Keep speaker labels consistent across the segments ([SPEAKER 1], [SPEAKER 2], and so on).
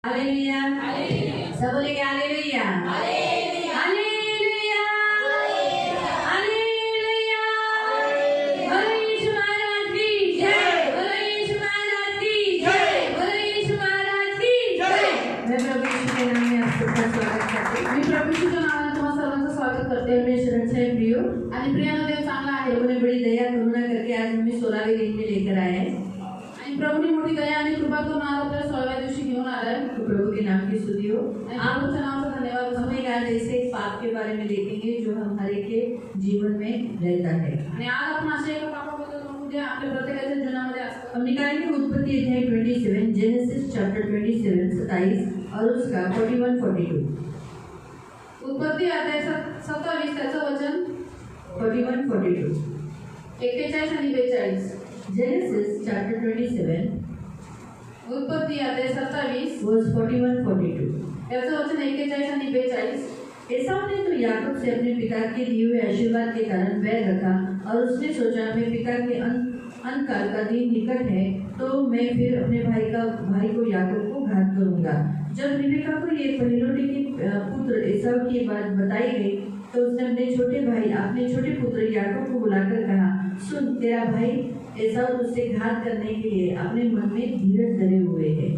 [SPEAKER 1] Hallelujah, सब बोलेंगे hallelujah, hallelujah, hallelujah, बोलो यीशु महाराज की जय, बोलो यीशु महाराज की जय, बोलो यीशु महाराज की जय। मैं प्रभु यीशु के नाम में आपका स्वागत करते हैं।
[SPEAKER 2] मी प्रभू येशूच्या नावाने तुम्हा सर्वांचं स्वागत करते।
[SPEAKER 1] परमेश्वर अच्छा है प्रियो,
[SPEAKER 2] आणि प्रियानो देव चांगला आहे।
[SPEAKER 1] प्रभु ने बड़ी दया करुणा करके आज हमें 16वें दिन में लेकर आए हैं।
[SPEAKER 2] आणि प्रभूने मोठी दया आणि कृपा करून आज आपल्याला 16व्या दिवशी घेऊन आलाय।
[SPEAKER 1] तो प्रभु के नाम की स्तुति हो।
[SPEAKER 2] आप उनके नाम का धन्यवाद।
[SPEAKER 1] हम एक आज ऐसे एक पाप के बारे में देखेंगे जो हमारे के जीवन में रहता है।
[SPEAKER 2] आणि आज आपण अशा एका पापाबद्दल बघू जे आपल्या प्रत्येकाच्या जीवनामध्ये असतं।
[SPEAKER 1] हम निकालेंगे उत्पत्ति अध्याय 27, जेनेसिस चैप्टर 27 27 और उसका 41 42।
[SPEAKER 2] उत्पत्ती अध्याय 27 त्याचं वचन
[SPEAKER 1] 41 42।
[SPEAKER 2] 41 आणि 42।
[SPEAKER 1] जेनेसिस चैप्टर 27
[SPEAKER 2] उत्पत्ती अध्याय 27
[SPEAKER 1] वर्स 41 42।
[SPEAKER 2] त्याचं वचन 41 आणि 42।
[SPEAKER 1] एसाव ने तो याकूब से अपने पिता के दिए हुए आशीर्वाद के कारण बैर रखा और उसने सोचा मेरे पिता के अंतकाल का दिन निकट है तो मैं फिर अपने भाई को याकूब को घात करूंगा। जब रिबेका को ये पहिलोटे के पुत्र एसाव की बात बताई गई तो उसने अपने छोटे पुत्र याकूब को बुलाकर कहा, सुन, तेरा भाई एसाव तुझसे घात करने के लिए अपने मन में धीरज धरे हुए है।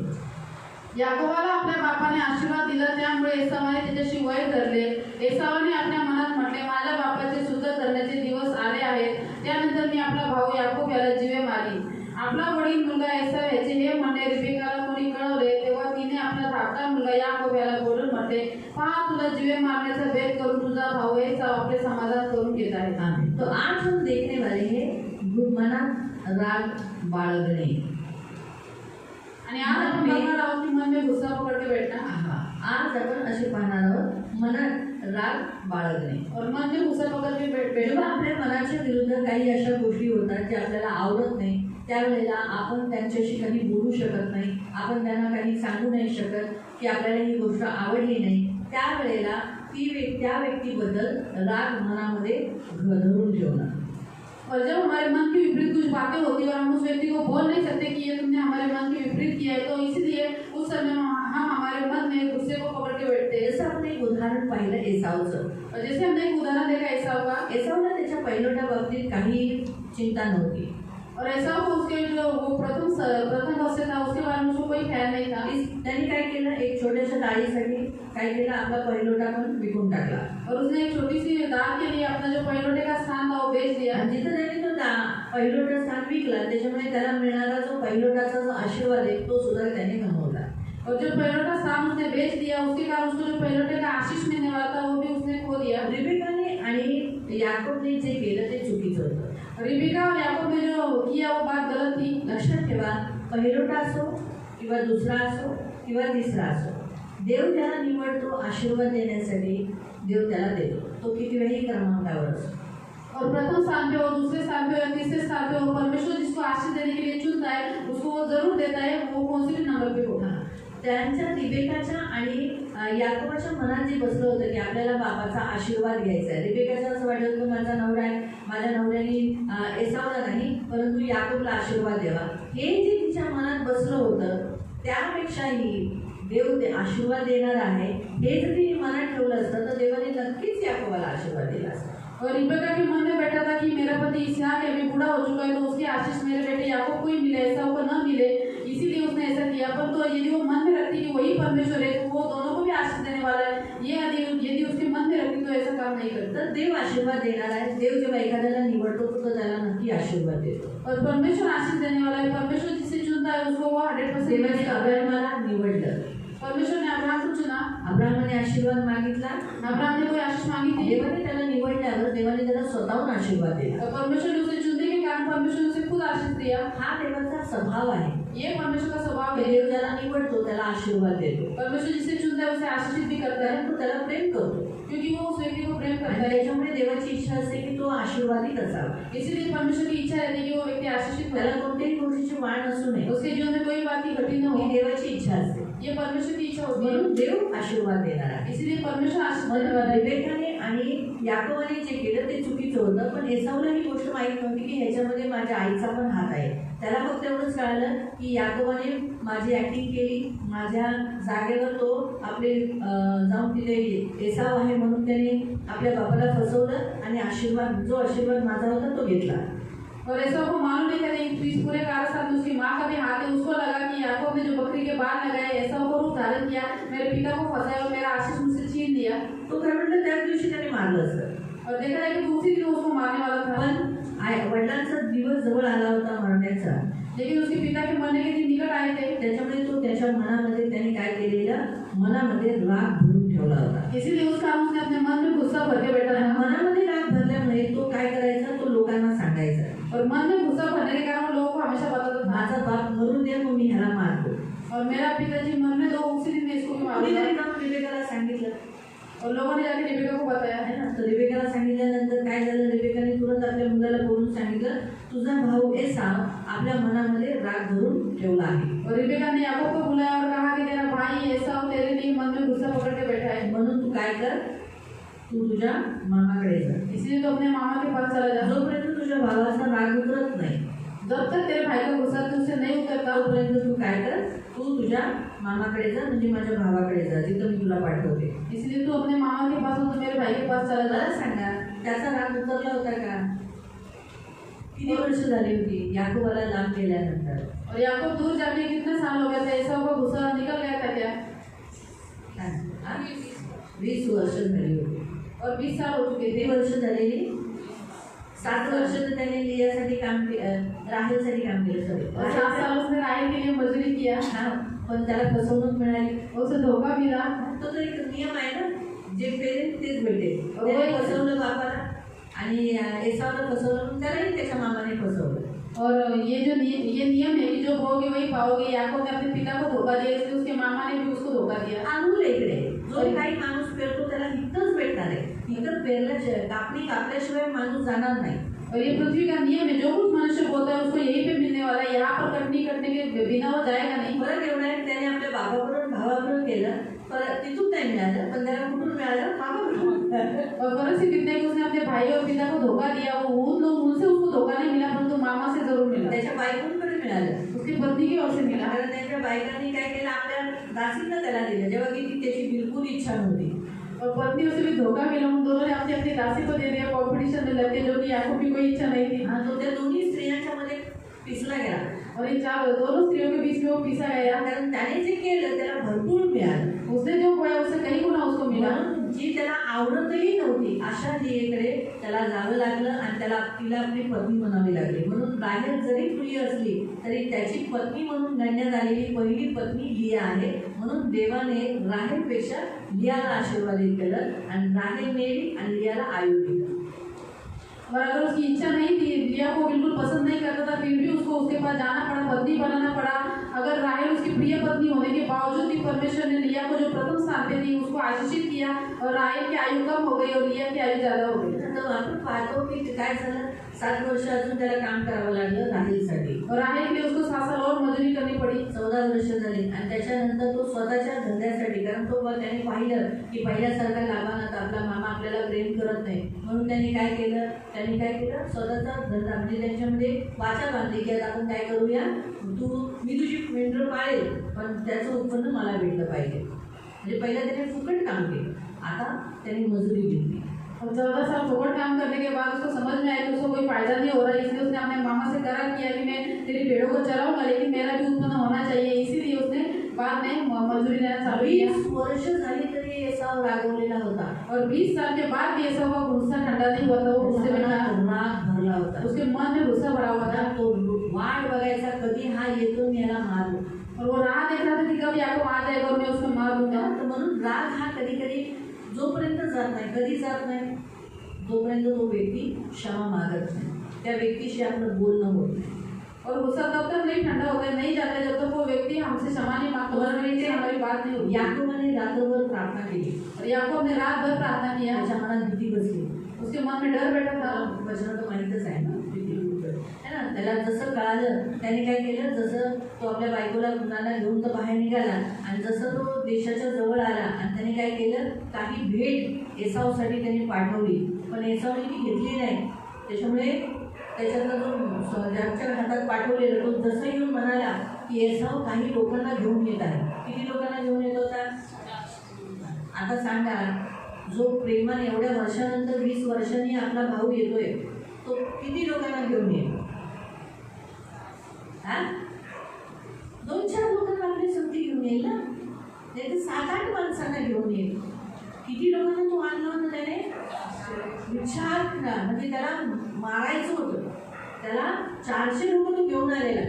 [SPEAKER 2] याकोबाला आपल्या बापाने आशीर्वाद दिला त्यामुळे एसावाने त्याच्याशी वैर धरले। एसावाने आपल्या मनात म्हटले, माझ्या बापाचे शुद्ध करण्याचे दिवस आले आहेत, त्यानंतर मी आपला भाऊ याकोब याला जीवे मारी। आपला वडील मुलगा एसाव याचे हे म्हणणे रिबेकाला कोणी कळवले तेव्हा तिने आपला धाकटा मुलगा याकोब याला बोलून म्हटले, पहा, तुला जीवे मारण्याचा भेद करून तुझा भाऊ एसाव आपले समाधान करून घेत आहे।
[SPEAKER 1] आमीन। तो आज हम देखने वाले हैं मनात राग बाळगणे।
[SPEAKER 2] आणि आज आपण बघणार आहोत की मन में गुस्सा पकड़ के बैठना।
[SPEAKER 1] आज आपण असे पाहणार आहोत मनात राग बाळगणे।
[SPEAKER 2] और मन में गुस्सा पकड़ के
[SPEAKER 1] जेव्हा
[SPEAKER 2] बैठना।
[SPEAKER 1] आपल्या मनाच्या विरुद्ध काही अशा गोष्टी होतात ज्या आपल्याला आवडत नाही, त्यावेळेला आपण त्यांच्याशी काही बोलू शकत नाही, आपण त्यांना काही सांगू नाही शकत की आपल्याला ही गोष्ट आवडली नाही, त्यावेळेला त्या व्यक्तीबद्दल राग मनामध्ये धरून ठेवणं।
[SPEAKER 2] और जब हमारे मन के विपरीत कुछ बातें होती है और हम उस व्यक्ति को बोल नहीं सकते कि ये तुमने हमारे मन के विपरीत किया है, तो इसलिए उस समय हम हमारे मन में गुस्से को पकड़ के बैठते हैं।
[SPEAKER 1] जसं आपण एक उदाहरण पाहिलं एसावचं।
[SPEAKER 2] और जैसे हमने एक उदाहरण देखा एसाव का।
[SPEAKER 1] एसावला त्याच्या पहिलोट्या बाबतीत काही चिंता नव्हती।
[SPEAKER 2] और एसाव को उसके जो वो प्रथम वर्ष था उसके बारे में उसको कोई ख्याल नहीं था।
[SPEAKER 1] त्यांनी काय केलं, एक छोट्याशा डाळीसाठी काय केलं, आपला पहिलोटा पण विकून टाकला।
[SPEAKER 2] और उसने एक छोटी सी दाल के लिए अपना जो पहिलोटे का स्थान था वो बेच दिया।
[SPEAKER 1] आणि जिथं त्यांनी तो पहिलोटा स्थान विकला त्याच्यामुळे त्याला मिळणारा जो पहिलोटाचा जो आशीर्वाद आहे तो सुद्धा त्याने गमावला।
[SPEAKER 2] और जो पहिलोटा स्थान उसने बेच दिया उसके कारण उसको जो पहिलोटे का आशीष मिलने वाला था वो भी उसने खो दिया।
[SPEAKER 1] रिबेकाने आणि याकूबने जे केलं ते चुकीचं होतं।
[SPEAKER 2] रिबिका और याकूब ने जो किया वो बात गलत थी।
[SPEAKER 1] लक्षात ठेवा, पहिलोटा असो किंवा दुसरा असो किंवा तिसरा असो, देव त्याला निवडतो आशीर्वाद देण्यासाठी, देव त्याला देतो, तो कितीही क्रमांकावर असो।
[SPEAKER 2] और प्रथम स्थान पे हो, दूसरे स्थान पे हो, तीसरे स्थान पे हो, परमेश्वर जिसको आशीष देने के लिए चुनता है उसको वो जरूर देता है, वो कौन से भी नंबर पे हो।
[SPEAKER 1] त्यांच्या रिबेकाच्या आणि याकोबाच्या मनात जे बसलं होतं की आपल्याला बापाचा आशीर्वाद घ्यायचा आहे। रिबेकाचं असं वाटत होतं माझा नवरा आहे, माझ्या नवऱ्याने एसावला नाही परंतु याकोबला आशीर्वाद द्यावा, हे जे तिच्या मनात बसलं होतं त्यापेक्षाही देव ते आशीर्वाद देणार आहे हे जर तिने मनात ठेवलं असतं तर देवाने नक्कीच याकोबाला आशीर्वाद दिला असता।
[SPEAKER 2] और रिबेका के मन में बैठा था कि मेरा पति इसहाक अभी बूढ़ा हो चुका है तो उसकी आशीष मेरे बेटे याकूब को ही मिले, एसाव को न मिले, इसीलिए उसने ऐसा किया। पर तो यदि वो मन में रखती कि वही परमेश्वर है तो वो दोनों को भी आशीष देने वाला है, ये यदि उसके मन में रखती तो ऐसा काम नहीं करता।
[SPEAKER 1] तर देव आशीर्वाद देणार आहे। देव जेव्हा एखाद्याला निवडतो तो त्याला नक्की आशीर्वाद देतो।
[SPEAKER 2] और परमेश्वर आशीष देने वाला है। परमेश्वर जिसे चुनता है उसको वो 100%
[SPEAKER 1] देवाने अब्राहमाला निवडलं।
[SPEAKER 2] परमेश्वर ने अब्राहम को चुना।
[SPEAKER 1] अब्राहमाने आशीर्वाद मागितला,
[SPEAKER 2] अब्राहम ने कोई आशीष मांगी थी।
[SPEAKER 1] देवाने त्याला निवडल्यावर देवाने त्याला स्वतःहून आशीर्वाद दिला।
[SPEAKER 2] और परमेश्वर ने उसे चुनने के कारण परमेश्वर ने उसे खुद आशीष दिया।
[SPEAKER 1] हा देवाचा स्वभाव आहे।
[SPEAKER 2] ये परमेश्वर का स्वभाव है।
[SPEAKER 1] देव ज्याला निवडतो त्याला आशीर्वाद देतो,
[SPEAKER 2] परमेश्वर जिसे चुनता है उसे आशीषित भी करता है,
[SPEAKER 1] परंतु त्याला प्रेम करतो,
[SPEAKER 2] क्योंकि वो उस व्यक्ति को प्रेम करता
[SPEAKER 1] आणि
[SPEAKER 2] है।
[SPEAKER 1] त्याच्यामुळे देवाची इच्छा असते की तो आशीर्वादित असावा।
[SPEAKER 2] इसीलिए परमेश्वर की इच्छा रहती है कि वो व्यक्ति आशीषित हो,
[SPEAKER 1] त्याला कोणत्याही गोष्टीची वाण असू नये,
[SPEAKER 2] उसके जीवन में कोई बात की कठिन न
[SPEAKER 1] ही
[SPEAKER 2] हो।
[SPEAKER 1] देवाची इच्छा असते।
[SPEAKER 2] ये परमेश्वर की इच्छा होती है,
[SPEAKER 1] म्हणून देव आशीर्वाद देणार आहे.
[SPEAKER 2] इसलिए परमेश्वर आशीर्वाद देने वाला है.
[SPEAKER 1] रिबेकाने आणि याकोबाने जे केलं ते चुकीचं होतं, पण एसावला ही गोष्ट माहीत नव्हती की ह्याच्यामध्ये माझ्या आईचा पण हात आहे. त्याला फक्त एवढंच कळालं की याकोबाने माझी ॲक्टिंग केली, माझ्या जागेवर तो आपले जाऊन तिथे एसाव आहे म्हणून त्याने आपल्या बापाला फसवलं आणि जो आशीर्वाद माझा होता तो घेतला.
[SPEAKER 2] और ऐसा को मालूम नहीं था कि इस पूरे कार्य साथ में उसकी माँ का भी हाथ है. उसको लगा कि याकूब ने जो बकरी के बाल लगाए, ऐसा को रूप धारण किया, मेरे पिता को फंसाया और मेरा आशीष मुझसे छीन लिया.
[SPEAKER 1] तो काय म्हटलं, त्याच दिवशी त्याने मारलं असतं.
[SPEAKER 2] और देखा जाए कि दूसरी दिन उसको मारने वाला था,
[SPEAKER 1] पण वडिलांचा दिवस जवळ आला होता मरण्याचा,
[SPEAKER 2] लेकिन उसके पिता के मरने के दिन निकट आए थे.
[SPEAKER 1] त्याच्यामुळे तो त्याच्या मनामध्ये त्याने काय केलेलं, मनामध्ये राग भरून ठेवला होता.
[SPEAKER 2] इसीलिए उस कारण उसने अपने मन में गुस्सा भर के बैठा था.
[SPEAKER 1] मनामध्ये राग भरल्यामुळे तो काय करायचा, तो लोकांना सांगायचा.
[SPEAKER 2] और मन में गुस्सा भरने के कारण लोगों को हमेशा बताता था,
[SPEAKER 1] माझा बाप मरू दे मग मी ह्याला मारतो.
[SPEAKER 2] और मेरा पिताजी मरने दो, उसी दिन मैं इसको भी मारूंगा.
[SPEAKER 1] कोणीतरी जाऊन रिबेकाला सांगितलं,
[SPEAKER 2] और लोगों ने जाके रिबेका को बताया
[SPEAKER 1] आहे ना. तर रिबेकाला सांगितल्यानंतर काय झालं, रिबेकाने तुरंत आपल्या मुलाला बोलून सांगितलं, तुझा भाऊ एसाव आपल्या मनामध्ये राग भरून ठेवला आहे.
[SPEAKER 2] और रिबेका ने याकूब को बुलाया और कहा कि तेरा भाई एसाव तेरे लिए मन में गुस्सा पकड़ के बैठा है,
[SPEAKER 1] म्हणून तू काय कर, तू तुझ्या मामाकडे जा.
[SPEAKER 2] इसलिए तो अपने मामा के पास चला जा.
[SPEAKER 1] जोपर्यंत तुझ्या भावाचा राग उतरत नाही,
[SPEAKER 2] जब तक तेरे भाई का गुस्सा तुझसे नहीं उतरता,
[SPEAKER 1] तोपर्यंत तू काय कर, तू तुझ्या मामाकडे जा, म्हणजे माझ्या भावाकडे जा, जिथं मी तुला पाठवते.
[SPEAKER 2] इसलिए तू अपने मामा के पास हो तो मेरे भाई के पास चला जा.
[SPEAKER 1] मला सांगा, त्याचा राग उतरला होता का? किती वर्ष झाली होती याकोबाला लांब केल्यानंतर?
[SPEAKER 2] और याकूब दूर जाके कितने साल हो गए थे, एसाव का गुस्सा निकल गया था क्या?
[SPEAKER 1] 20 वर्ष झाली होती.
[SPEAKER 2] और 20 साल हो चुके
[SPEAKER 1] किती
[SPEAKER 2] थे.
[SPEAKER 1] वर्ष झालेली? 7 वर्ष तर त्याने लियासाठी काम केलं, राहेलसाठी काम केलं.
[SPEAKER 2] और 7 साल उसने राहेल के लिए मजदूरी किया.
[SPEAKER 1] हा, पण त्याला फसवणूक मिळाली.
[SPEAKER 2] उसे धोखा मिला.
[SPEAKER 1] तो तर एक नियम आहे ना, जे पेरेल तेच भेटेल. त्याने फसवलं बापाला आणि एसावला फसवलं, पण त्यालाही त्याच्या मामाने फसवलं.
[SPEAKER 2] और ये नियम है कि जो भोगे वही पाओगे. याकूब ने अपने पिता को धोखा दिया, इसलिए उसके मामा ने भी उसको धोखा दिया.
[SPEAKER 1] अनुल इकडे जो काही माणूस पेरतो त्याला हितच भेटणार आहे. हितं पेरल्याशिवाय, कापल्याशिवाय माणूस जाणार नाही.
[SPEAKER 2] और ये पृथ्वी का नियम है, जो कुछ मनुष्य बोलता है उसको यही पे मिलने वाला है. यहाँ पर कटनी करने के बिना वो जाएगा नहीं.
[SPEAKER 1] फरक एवढा आहे, त्याने आपल्या बाबाबरोबर भावाबरोबर केलं, परत तिथून नाही मिळालं, पण त्याला कुठून मिळालं? मामाकडून.
[SPEAKER 2] और फर्क सिर्फ इतना है कि उसने अपने भाई और पिता को धोखा दिया. वो उनसे उसको धोखा नहीं मिला, परंतु मामा से जरूर मिला.
[SPEAKER 1] त्याच्या बायकोंकडे मिळालं.
[SPEAKER 2] उसकी पत्नी की ओर से मिला.
[SPEAKER 1] कारण त्यांच्या बायकांनी काय केलं, आपल्या दासींना त्याला दिलं, जेव्हा की ती त्याची बिलकुल इच्छा नव्हती.
[SPEAKER 2] और पत्नी उसे भी धोखा मिला. उन दोनों ने अपनी अपनी दासी को दे दिया कॉम्पिटिशन में लग के, जो कि याकूब की कोई इच्छा नहीं थी.
[SPEAKER 1] हा, तो त्या दोन्ही स्त्रियांच्या मध्ये पिसला गेला.
[SPEAKER 2] और इन दोनों स्त्रियों के बीच में वो पिसा गया.
[SPEAKER 1] कारण त्याने जे केलं त्याला भरपूर मिळालं.
[SPEAKER 2] उसने जो खोया उससे कहीं गुना उसको मिला.
[SPEAKER 1] म्हणून जी त्याला आवडतही नव्हती अशा लियेकडे त्याला जावं लागलं आणि तिला आपली पत्नी म्हणावी लागली. म्हणून राहेल जरी प्रिय असली तरी त्याची पत्नी म्हणून गणण्यात आलेली पहिली पत्नी लिया आहे. म्हणून देवाने राहेलपेक्षा लियाला आशीर्वादित केलं आणि राहेल मेली आणि लियाला आयु दिलं.
[SPEAKER 2] और अगर उसकी इच्छा नहीं थी, लिया को बिल्कुल पसंद नहीं करता था, फिर भी उसको उसके पास जाना पड़ा, पत्नी बनाना पड़ा. अगर राहेल उसकी प्रिय पत्नी होने के बावजूद भी परमेश्वर ने लिया को जो प्रथम स्थान पे थी उसको आशीषित किया. और राहेल की आयु कम हो गई और लिया की आयु ज्यादा हो गई.
[SPEAKER 1] तर आपण पाहतो की काय झालं, 7 वर्ष अजून त्याला काम करावं लागलं राहेलसाठी.
[SPEAKER 2] और राहेल के लिए उसको 7 साल और मजुरी करनी पड़ी.
[SPEAKER 1] 14 वर्ष झाली आणि त्याच्यानंतर तो स्वतःच्या धंद्यासाठी, कारण तो त्याने पाहिलं की पहिल्यासारखा लाभानात आपला मामा आपल्याला प्रेम करत नाही, म्हणून त्यांनी काय केलं, स्वतःचा धंदा, म्हणजे त्यांच्यामध्ये वाचा बांधली की आता आपण काय करूया, मी तुझी मेंढरं पाळेल पण त्याचं उत्पन्न मला भेटलं पाहिजे. म्हणजे पहिला त्याने फुकट काम केलं, आता त्याने मजुरी घेतली.
[SPEAKER 2] और 14 साल फोकट काम करने के बाद उसको समझ में आया कि उसको कोई फायदा नहीं हो रहा है, इसलिए उसने अपने मामा से करार किया कि मैं तेरी भेड़ों को चराऊंगा, लेकिन मेरा भी उत्पन्न होना चाहिए. इसीलिए उसने बाद में मजदूरी लेना चालू किया.
[SPEAKER 1] 20 वर्ष झाली तरी एसाव रागवलेला होता.
[SPEAKER 2] और 20 साल के बाद भी एसाव का गुस्सा ठंडा नहीं हुआ था. वो गुस्से में
[SPEAKER 1] राग भरला होता.
[SPEAKER 2] उसके मन में गुस्सा भरा हुआ था.
[SPEAKER 1] तो वाट बघायचा कधी हा येतो मी याला मारू.
[SPEAKER 2] और वो राह देख रहा था कि कब याकूब आ जाएगा और मैं उसको मार दूंगा.
[SPEAKER 1] तर म्हणून राग हा कधी कधी जोपर्यंत जात नाही, कधी जात नाही, जोपर्यंत तो व्यक्ती क्षमा मागत नाही, त्या व्यक्तीशी आपलं बोलणं होत नाही.
[SPEAKER 2] और गुस्सा तब तक नहीं ठंडा होता है, नहीं जाता है जब तक वो व्यक्ति हमसे क्षमा नहीं मांगता, हमारी बात नहीं होती.
[SPEAKER 1] याकोबाने रात्रभर प्रार्थना केली.
[SPEAKER 2] और याकूब ने रात भर प्रार्थना किया.
[SPEAKER 1] त्याच्या मनात भीती बसली.
[SPEAKER 2] उसके मन में डर बैठा था.
[SPEAKER 1] वचन तो माहितच आहे ना, भीती है ना. ना, त्याला जसं कळालं त्याने काय केलं, जसं तो आपल्या बायकोला मुलाला घेऊन तर बाहेर निघाला आणि जसं तो देशाच्या जवळ आला आणि त्याने काय केलं, काही भेट एसावसाठी त्याने पाठवली, पण एसावने ती घेतली नाही. त्याच्यामुळे त्याच्यातला जो ज्याच्या हातात पाठवलेला तो जसं येऊन म्हणाला की एसाव काही लोकांना घेऊन येत आहे. किती लोकांना घेऊन येत होता? आता सांगा, जो प्रेमाने एवढ्या वर्षानंतर 20 वर्षांनी आपला भाऊ येतोय, तो किती लोकांना घेऊन येईल? 2-4 लोकांना आपली संगती घेऊन येईल ना, नाही तर 7-8 माणसांना घेऊन येईल. किती लोकांना तो आणला होता त्याने? विचार करा, म्हणजे त्याला मारायचं होतं, त्याला 400 लोक तो घेऊन आलेला.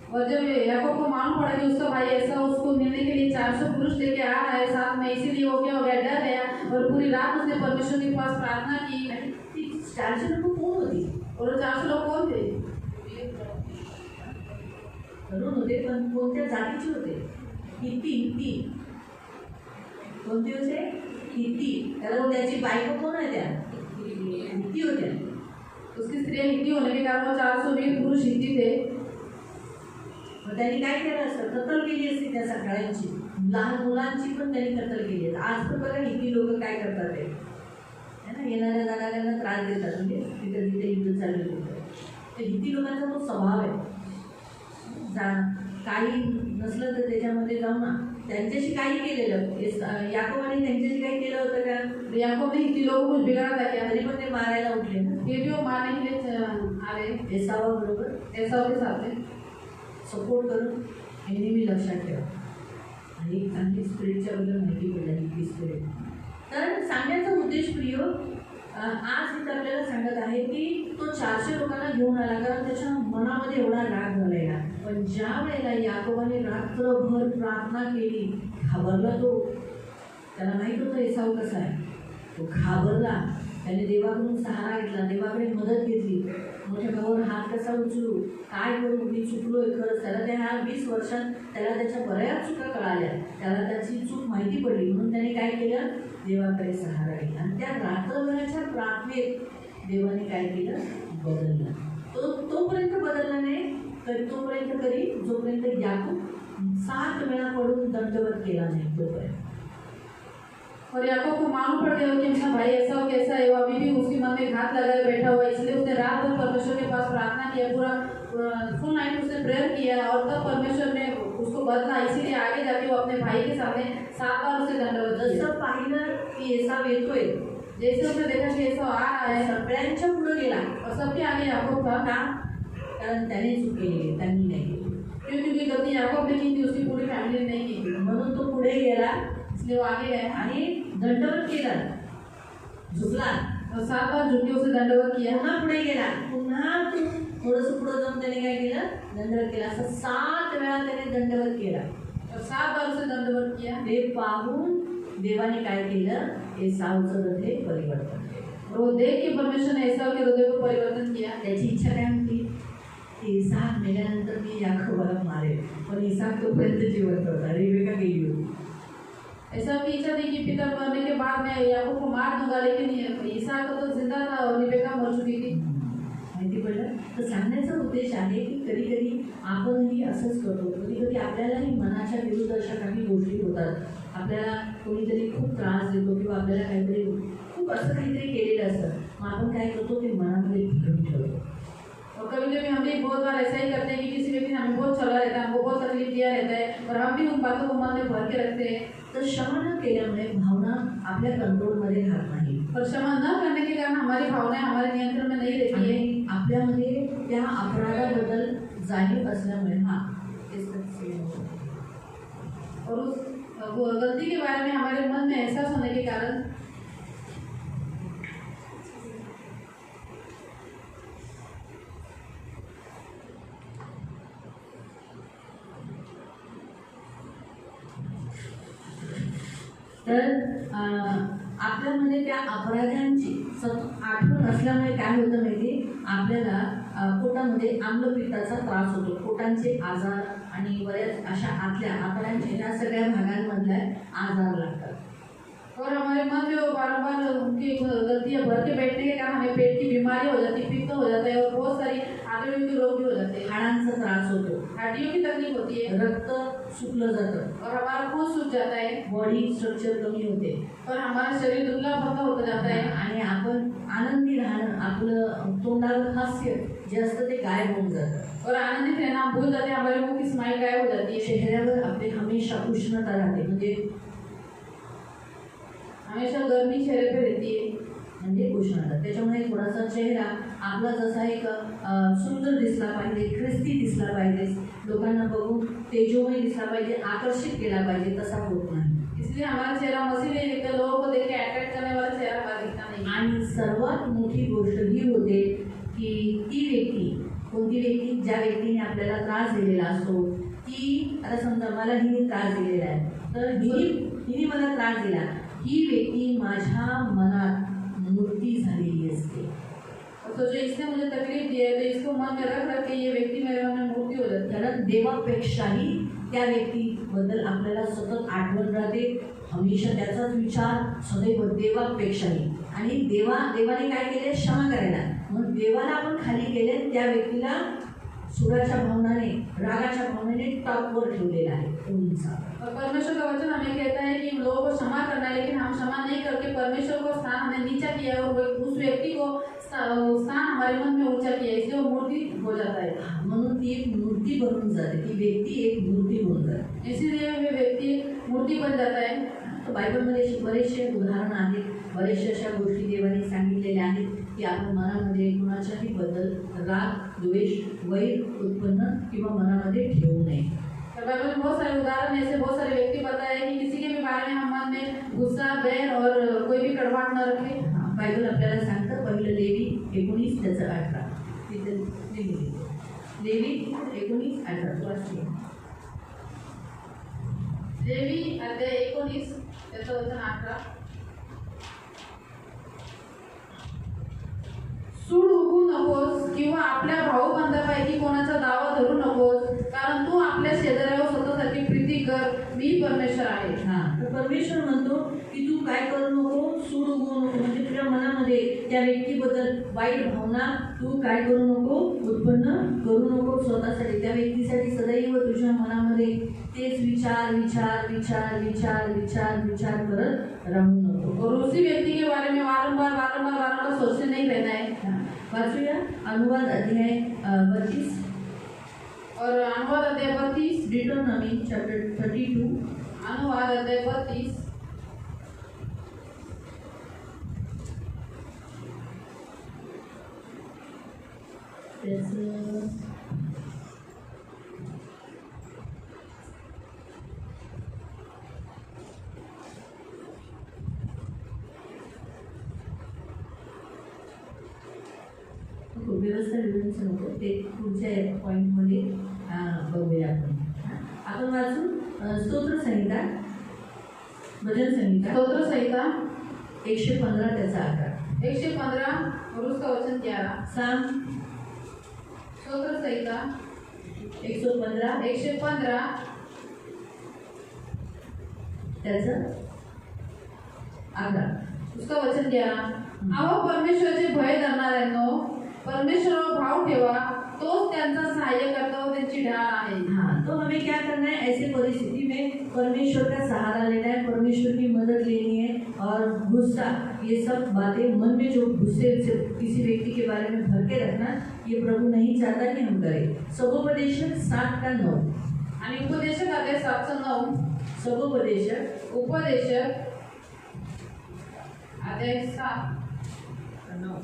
[SPEAKER 2] और जब याकूब को मालूम पड़ा कि उसका भाई ऐसा उसको मिलने के लिए 400 पुरुष लेके आ रहा है साथ में, इसीलिए वो क्या हो गया, डर गया और पूरी रात उसने परमेश्वर के पास प्रार्थना की.
[SPEAKER 1] 400 लोक कोण होती?
[SPEAKER 2] और वो 400 लोग कौन थे?
[SPEAKER 1] तरुण होते, पण कोणत्या जातीचे होते? हित्ती. कोणते होते? हित्ती. त्याला त्याची बायको कोण आहे? त्या हित्ती होत्या.
[SPEAKER 2] उसकी स्त्री हित्ती होने के कारण वो 420 पुरुष हित्ती थे.
[SPEAKER 1] मग त्यांनी काय केलं असतं? कत्तल केली असती त्या सगळ्यांची, लहान मुलांची पण त्यांनी कत्तल केली आहे. आज पण बघा हित्ती लोक काय करतात ते, है ना, येणाऱ्या जाणाऱ्यांना त्रास देतात. म्हणजे तिथे जिथे युद्ध चाललेलं होतं ते हित्ती लोकांचा तो स्वभाव आहे. काही नसलं तर त्याच्यामध्ये जाऊ ना, त्यांच्याशी काही केलेलं याकोबाने त्यांच्याशी काही केलं होतं का?
[SPEAKER 2] याकूब ने हित्ती लोगों को बिगाड़ा था क्या?
[SPEAKER 1] तरी पण ते मारायला उठले ना.
[SPEAKER 2] फिर भी वो मारने के लिए आ रहे
[SPEAKER 1] एसावाबरोबर
[SPEAKER 2] एसाव के साथ में.
[SPEAKER 1] सपोर्ट करून हे नेहमी लक्षात ठेवा. आणि चांगली स्पिरिटच्या बद्दल माहिती पडली की स्पिरिट. तर सांगण्याचा उद्देश प्रिय आज इथं आपल्याला सांगत आहे की तो 400 लोकांना घेऊन आला, कारण त्याच्या मनामध्ये एवढा राग झालेला. पण ज्या वेळेला याकोबाने रात्रभर प्रार्थना केली, घाबरला तो. त्याला माहीत होतं एसाव कसा आहे. तो घाबरला, त्याने देवाकडून सहारा घेतला, देवाकडे मदत घेतली. मोठ्या भावावर हात कसा उचलू, काय करू, मी चुकलोय खरंच. त्याला त्या ह्या 20 वर्षात त्याला त्याच्या बऱ्याच चुका कळाल्या, त्याला त्याची चूक माहिती पडली. म्हणून त्याने काय केलं, देवाकडे सहारा घेतला. आणि त्या रात्रभराच्या प्रार्थनेत देवाने काय केलं, बदलला. तोपर्यंत बदलला नाही, तर तोपर्यंत कधी, जोपर्यंत याकूब 7 वेळा पडून दंडवत केला नाही तोपर्यंत.
[SPEAKER 2] और याकूब को मालूम पड़ गया कि अपना भाई ऐसा हो कैसा है, वो अभी भी उसके मन में घात लगाए बैठा हुआ है. इसलिए उसने रात भर परमेश्वर के पास प्रार्थना किया, पूरा फुल नाइट उसने प्रेयर किया और तब परमेश्वर ने उसको बदला. इसीलिए आगे जाके वो अपने भाई के सामने 7 बार उसे दंडवत किया.
[SPEAKER 1] जसं पाहिलं की एसाव येतोय,
[SPEAKER 2] जैसे उसने देखा कि ऐसा आ रहा है,
[SPEAKER 1] सगळ्यांच्या पुढे गेला.
[SPEAKER 2] और सबके आगे याकूब था.
[SPEAKER 1] का? कारण त्याने चूक केली, त्यांनी नाही केली.
[SPEAKER 2] क्योंकि गलती याकूब ने की थी, उसकी पूरी फैमिली ने नहीं की थी.
[SPEAKER 1] म्हणून तो पुढे गेला
[SPEAKER 2] इसलिए वो आगे गया
[SPEAKER 1] आणि दंडवत केला, झुकला.
[SPEAKER 2] और 7 बार झुक के उसे दंडवत किया.
[SPEAKER 1] पुन्हा पुढे गेला, पुन्हा तू थोडंसं पुढे जाऊन त्याने काय केलं, दंडवत केला. असं 7 वेळा त्याने दंडवत केला.
[SPEAKER 2] और 7 बार उसे दंडवत किया.
[SPEAKER 1] ते पाहून देवाने काय केलं, एसावचं हृदय परिवर्तन केलं.
[SPEAKER 2] और वो देख के परमेश्वर ने एसाव के हृदय को परिवर्तन किया.
[SPEAKER 1] त्याची इच्छा काय होती, की इसाक मेल्यानंतर मी याकोबाला मारेल, पण इसाक तोपर्यंत जिवंत होता, रिबेका गेली होती.
[SPEAKER 2] ऐसा की इच्छा थी कि पिता मरने के बाद मैं याकूब को मार दूंगा, लेकिन इसहाक तो जिंदा था और रिबेका मर चुकी थी.
[SPEAKER 1] माहिती पडलं. तर सांगण्याचा उद्देश आहे की कधी कधी आपणही असंच करतो. कधी कधी आपल्यालाही मनाच्या विरुद्ध अशा काही गोष्टी होतात. आपल्याला कोणीतरी खूप त्रास देतो किंवा आपल्याला काहीतरी खूप असं काहीतरी केलेलं असतं, मग आपण काय करतो, ते मनामध्ये भरून ठेवतो.
[SPEAKER 2] और कभी कभी हम भी बहुत बार ऐसा ही करते हैं कि किसी व्यक्ति ने हमें बहुत चला रहता है, हमको बहुत तकलीफ दिया रहता है, और हम भी उन बातों को मन में भर के रखते हैं.
[SPEAKER 1] तर क्षमा न केल्यामुळे भावना आपल्या कंट्रोलमध्ये राहत नाही.
[SPEAKER 2] और क्षमा न करने के कारण हमारी भावनाएं हमारे नियंत्रण में नहीं रहती है.
[SPEAKER 1] आणि आपल्यामध्ये त्या अपराधाबद्दल जाणीव असल्यामुळे
[SPEAKER 2] और उस गलती के बारे में हमारे मन में एहसास होने के कारण
[SPEAKER 1] तर आपल्यामध्ये त्या अपराधांची आठवण असल्यामुळे काय होतं माहिती, आपल्याला पोटामध्ये आम्लपित्ताचा त्रास होतो. पोटांचे आजार आणि बऱ्याच अशा आतल्या आतड्यांच्या ह्या सगळ्या भागांमधल्या आजार लागतात.
[SPEAKER 2] और हमारे मन में वो बार-बार उनकी गलतियाँ भर के बैठने के कारण हमें पेट की बीमारी हो जाती है, पित्त हो जाता है और बहुत सारी आंतड़ियों के रोग भी हो जाते हैं।
[SPEAKER 1] हाडांचा त्रास होतो,
[SPEAKER 2] हड्डियों की तकलीफ होती है
[SPEAKER 1] रक्त सुकलं जातं,
[SPEAKER 2] और हमारा खून सूख जाता है
[SPEAKER 1] बॉडी स्ट्रक्चर कमी होते
[SPEAKER 2] और हमारा शरीर दुबला-पतला होता जाता है
[SPEAKER 1] आणि आपण आनंदी राहणं, आपलं तोंडावर हास्य जे असतं ते गायब होऊन जातं.
[SPEAKER 2] और आनंदित रहना हम भूल जाते हैं, हमारे मुंह की स्माइल गायब हो जाती है,
[SPEAKER 1] चेहऱ्यावर आपले हमेशा उष्णता राहते, म्हणजे
[SPEAKER 2] हमेशा गर्मी चेहरे पे रहती है.
[SPEAKER 1] म्हणजे उष्णता. त्याच्यामुळे थोडासा चेहरा आपला जसा एक सुंदर दिसला पाहिजे, ख्रिस्ती दिसला पाहिजे, लोकांना बघून तेजोमय दिसला पाहिजे, आकर्षित केला पाहिजे, तसा होत नाही.
[SPEAKER 2] इसलिए हमारा चेहरा मसीह दिखता, लोगों को देख के अट्रैक्ट करने वाला चेहरा हमारा दिखता नहीं.
[SPEAKER 1] आणि सर्वात मोठी गोष्ट ही होते की ती व्यक्ती, कोणती व्यक्ती, ज्या व्यक्तीने आपल्याला त्रास दिलेला असतो, ती आता समजा मला हिने त्रास दिलेला आहे, तर हिने मला त्रास दिला, ही व्यक्ती माझ्या मनात मूर्ती झालेली असते.
[SPEAKER 2] तो जो इसने मुझे तकलीफ दी है तो इसको मन में रख रख के ये व्यक्ति मेरे मन में मूर्ति हो जाती है.
[SPEAKER 1] कारण देवापेक्षाही त्या व्यक्तीबद्दल आपल्याला सतत आठवण राहते, हमेशा त्याचाच विचार सदैव देवापेक्षाही. आणि देवाने काय केले, क्षमा करायला, मग देवाला आपण खाली केले, त्या व्यक्तीला सुराच्या भावनाने, रागाच्या भावनाने टॉपवर ठेवलेला आहे उंचा.
[SPEAKER 2] और परमेश्वर का वचन हमें कहता है कि लोगों को क्षमा करना है, लेकिन हम क्षमा नहीं करके परमेश्वर को स्थान हमने नीचा किया है और उस व्यक्ति को स्थान हमारे मन में ऊंचा किया है, इसलिए वो मूर्ति हो जाता है.
[SPEAKER 1] म्हणून ती एक मूर्ती बनून जाते, ती व्यक्ती एक मूर्ती होऊन जाते,
[SPEAKER 2] इसीलिए वे व्यक्ति मूर्ति बन जाता है.
[SPEAKER 1] तर बायबलमध्ये बरेचसे उदाहरणं आहेत, बरेचशा अशा गोष्टी देवाने सांगितलेल्या आहेत की आपण मनामध्ये कुणाच्याही बद्दल राग, द्वेष, वैर उत्पन्न किंवा मनामध्ये ठेवू नये.
[SPEAKER 2] तो बाइबल में बहुत सारे उदाहरण ऐसे बहुत सारे व्यक्ति बताए हैं कि किसी के भी बारे में हम मन में गुस्सा, बैर और कोई भी कड़वाहट न रखें.
[SPEAKER 1] बायबल आपल्याला सांगतं, पहिलं लेवी 19 त्याचं 18, तिथे लेवी 19:18 वाचले.
[SPEAKER 2] लेवी अध्याय 19 त्याचं वचन 18. सूड उगू नकोस किंवा आपल्या भाऊबंधापैकी कोणाचा दावा धरू नकोस, कारण तू आपल्या शेजाऱ्यावर स्वतःसाठी प्रीती कर, मी परमेश्वर आहे.
[SPEAKER 1] तर परमेश्वर म्हणतो की तू काय करू नको, सूड उगवू नको, म्हणजे तुझ्या मनामध्ये त्या व्यक्तीबद्दल वाईट भावना तू काय करू नको, उत्पन्न करू नको स्वतःसाठी. त्या व्यक्तीसाठी सदैव तुझ्या मनामध्ये तेच विचार विचार विचार विचार विचार विचार करत राहू नको.
[SPEAKER 2] और उसी व्यक्ति के बारे में बारंबार सोचते नहीं रहना है.
[SPEAKER 1] वाचूया अनुवाद अध्याय 32
[SPEAKER 2] और अनुवाद अध्याय 32,
[SPEAKER 1] डिटोनॉमी चॅप्टर 32,
[SPEAKER 2] अनुवाद अध्याय 32.
[SPEAKER 1] त्याचं व्यवस्था विवरणचं नको, ते पुढच्या पॉईंटमध्ये बघूया आपण. आपण वाचू स्तोत्र संहिता, भजन संहिता,
[SPEAKER 2] स्तोत्र संहिता
[SPEAKER 1] 115 त्याचा 11,
[SPEAKER 2] 115 और उसका वचन 11.
[SPEAKER 1] सांग.
[SPEAKER 2] स्तोत्र संहिता
[SPEAKER 1] 115 त्याचं 11,
[SPEAKER 2] उसका वचन 11. अहो परमेश्वराचे भय धरणाऱ्यांनो, परमेश्वरावर भाव ठेवा, तोच त्यांचा सहाय्य करता व त्यांची ढाल आहे.
[SPEAKER 1] हाँ, तो हमें क्या करना है, ऐसे परिस्थिति में परमेश्वर का सहारा लेना है, परमेश्वर की मदद लेनी है. और गुस्सा, ये सब बातें मन में जो गुस्से से किसी व्यक्ति के बारे में भर के रखना, ये प्रभु नहीं चाहता कि हम करें. सगोपदेशक 7:9
[SPEAKER 2] आणि उपदेशक अध्याय 7:9.
[SPEAKER 1] सगोपदेशक
[SPEAKER 2] उपदेशक अध्याय 7:9.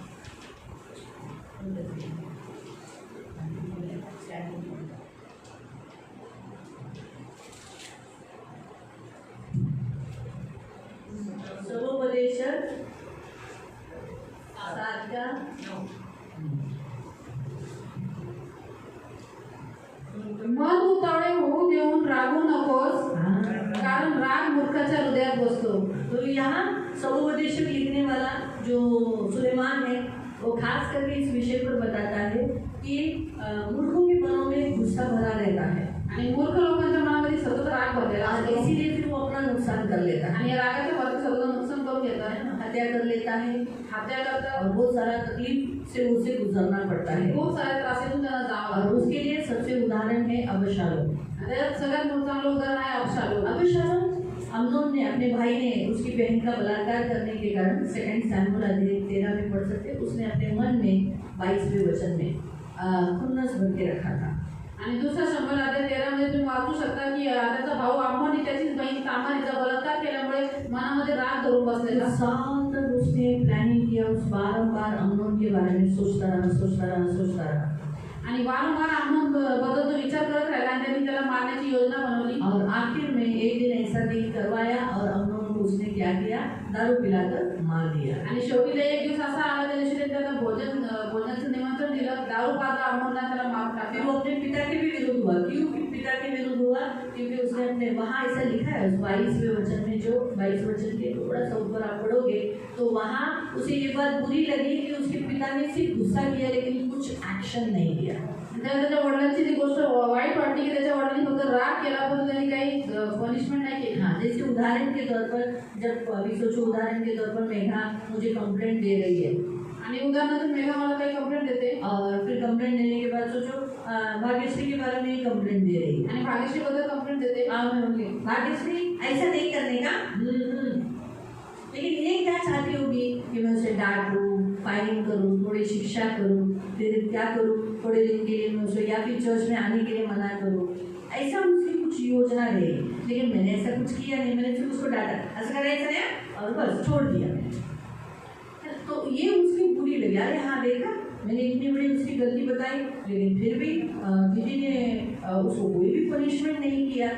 [SPEAKER 1] सगोपदेशक 7:9
[SPEAKER 2] मन उतावळे होऊ देऊन रागू नकोस, कारण राग मूर्खाच्या हृदयात बसतो.
[SPEAKER 1] तो यहाँ सगोपदेशक लिखने वाला जो सुलेमान है, वो खास करके इस विषय पर बताता है कि मूर्खों के मनों में गुस्सा भरा रहता है
[SPEAKER 2] आणि मूर्ख लोकांच्या मनामध्ये सतत राग भरलेला
[SPEAKER 1] और
[SPEAKER 2] असतो
[SPEAKER 1] इसीलिए फिर वो अपना नुकसान कर लेता है.
[SPEAKER 2] आणि या रागाच्या भरती सतत नुकसान घेता है,
[SPEAKER 1] हत्या कर लेता है
[SPEAKER 2] हत्या करता है,
[SPEAKER 1] और बहुत सारा तकलीफ से उसे गुजरना पड़ता है।
[SPEAKER 2] खूप साऱ्या त्रासातून त्यांना जावं
[SPEAKER 1] और
[SPEAKER 2] लागतं.
[SPEAKER 1] उसके लिए सबसे उदाहरण है अबशालोम।
[SPEAKER 2] त्यात सगळ्यात मोठं चांगलं उदाहरण आहे अबशालोम.
[SPEAKER 1] अबशालोम अम्नोन ने अपने भाई ने उसकी बहन का बलात्कार करने के कारण 2 शमूएल अध्याय 13 में पढ़ सकते, उसने अपने मन में 22वें वचन में खुन्नस भर के रखा था।
[SPEAKER 2] आणि दुसरा शमूएल अध्याय 13 मध्ये तुम्ही वाचू शकता की त्याचा भाऊ अम्नोनने त्याचीच बहीण तामारीचा बलात्कार केल्यामुळे मनामध्ये राग धरून बसलेला.
[SPEAKER 1] साल तक उसने प्लानिंग किया, उस बारंबार अम्नोन के बारे में सोचता रहा
[SPEAKER 2] आणि वारंवार अम्नोन बद्दल तो विचार करत राहिला आणि त्यांनी त्याला मारण्याची योजना बनवली.
[SPEAKER 1] और आखिर में एक दिन ऐसा दिन करवाया और अम्नोन को उसने क्या किया, दारू पिलाकर मार दिया।
[SPEAKER 2] आणि शेवटीला एक दिवस असा आला त्या दिवशी त्याला भोजनाचं निमंत्रण दिलं, दारू पाजा अम्नोनला त्याला मारून
[SPEAKER 1] फिर
[SPEAKER 2] टाकलं.
[SPEAKER 1] वो अपने पिता के भी विरुद्ध हुआ। क्यों पिता के विरुद्ध हुआ? क्योंकि उसने अपने वहाँ ऐसा लिखा है उस 22वें वचन में, जो 22 वचन के थोड़ा सा ऊपर आप पढ़ोगे तो वहाँ उसे ये बात बुरी लगी कि उसके पिता ने सिर्फ गुस्सा किया लेकिन कुछ एक्शन नहीं लिया।
[SPEAKER 2] त्याच्या वडिलांची ती गोष्ट वाईट वाटली की त्याच्या वडिलांनी फक्त राग केला पण त्यांनी काही पनिशमेंट नाही केली.
[SPEAKER 1] हाँ, जैसे उदाहरण के तौर पर जब अभी सोचो, उदाहरण के तौर पर मेघा मुझे कंप्लेंट दे रही है
[SPEAKER 2] आणि उदाहरणार्थ मेघा मला काही कंप्लेंट देते
[SPEAKER 1] और फिर कंप्लेंट देने के बाद सोचो भाग्यश्री के बारे में कंप्लेंट दे रही है
[SPEAKER 2] आणि भाग्यश्री बद्दल कंप्लेंट देते.
[SPEAKER 1] भाग्यश्री ऐसा नहीं करने का, लेकिन ये क्या चाहती होगी कि मैं उसे डांटूं, फायरिंग करूं, थोड़ी शिक्षा करूं, फिर क्या करूं, थोड़े दिन के लिए मैं उसे या फिर चर्च में आने के लिए मना करूं, ऐसा उसकी कुछ योजना रहेगी। लेकिन मैंने ऐसा कुछ किया नहीं, मैंने सिर्फ उसको डांटा, ऐसा कराया नहीं और बस छोड़ दिया मैंने। तो ये उसकी बुरी लगी, अरे हाँ देखा मैंने इतनी बड़ी उसकी गलती बताई लेकिन फिर भी दीदी ने उसको कोई भी पनिशमेंट नहीं किया।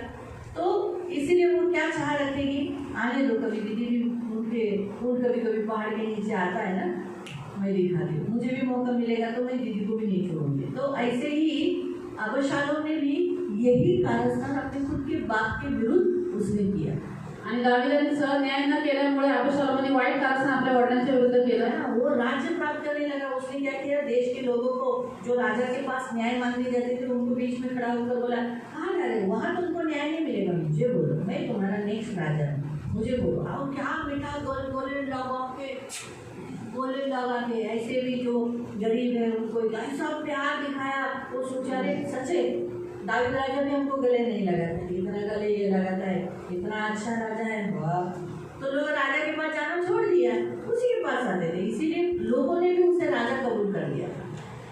[SPEAKER 1] तो इसीलिए वो क्या चाह रखेगी, आने दो, कभी दीदी भी उनके कभी कभी पहाड़ के नीचे आता है ना, मैं दिखाती हूँ, मुझे भी मौका मिलेगा तो मैं दीदी को भी नहीं छोड़ूंगी। तो ऐसे ही अबशालोम ने भी यही कारस्थान अपने खुद के बाप के विरुद्ध उसने किया।
[SPEAKER 2] आणि दावीदाने सहज न्याय न केल्यामुळे अबशालोमाने वाईट कारस्थान आपल्या वडिलांच्या विरुद्ध केलं.
[SPEAKER 1] वो राज्य प्राप्त करने लगा। उसने क्या किया, देश के लोगों को जो राजा के पास न्याय मांगने जाते थे उनको बीच में खड़ा होकर बोला, कहाँ जा रहे हो, वहाँ तुमको न्याय नहीं मिलेगा, मुझे बोलो, मैं तुम्हारा नेक्स्ट राजा हूँ, मुझे बोलो। आओ क्या बेटा बोले लगा के ऐसे भी जो गरीब है उनको ऐसा प्यार दिखाया। वो सोचा रे सच्चे दाऊद राजा भी हमको गले नहीं लगाता, इतना गले ये लगाता है, इतना अच्छा राजा है, वाह। तो लोग राजा के पास जाना छोड़ दिया, उसी के पास आते थे, इसीलिए लोगों ने भी उसे राजा कबूल कर लिया।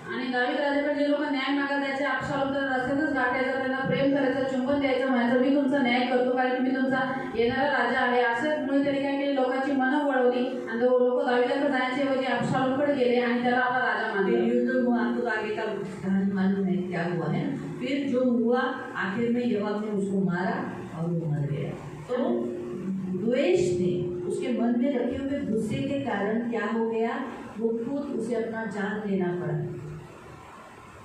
[SPEAKER 2] आणि दावीद राजाकडे जे लोक न्याय मागत त्याचे अबशालोम तर रस्त्यातच गाठायचा, त्यांना प्रेम करायचं, चुंबन द्यायचं, म्हणायचं मी तुमचा न्याय करतो कारण मी तुमचा येणारा राजा आहे. असंमुळे त्यांनी काय केले, लोकांची मनं वळवली आणि लोक दावीदाकडे जाण्याच्या ऐवजी अबशालोमकडे गेले आणि त्याला आपला राजा मानले.
[SPEAKER 1] युद्ध हुआ, आपको आगे का कहानी मालूम है क्या हुआ है। फिर जो हुआ आखिर में योआब ने उसको मारा और वो मर गया। तो द्वेष ने उसके मन में रखे हुए गुस्से के कारण क्या हो गया, वो खुद उसे अपना जान लेना पड़ा।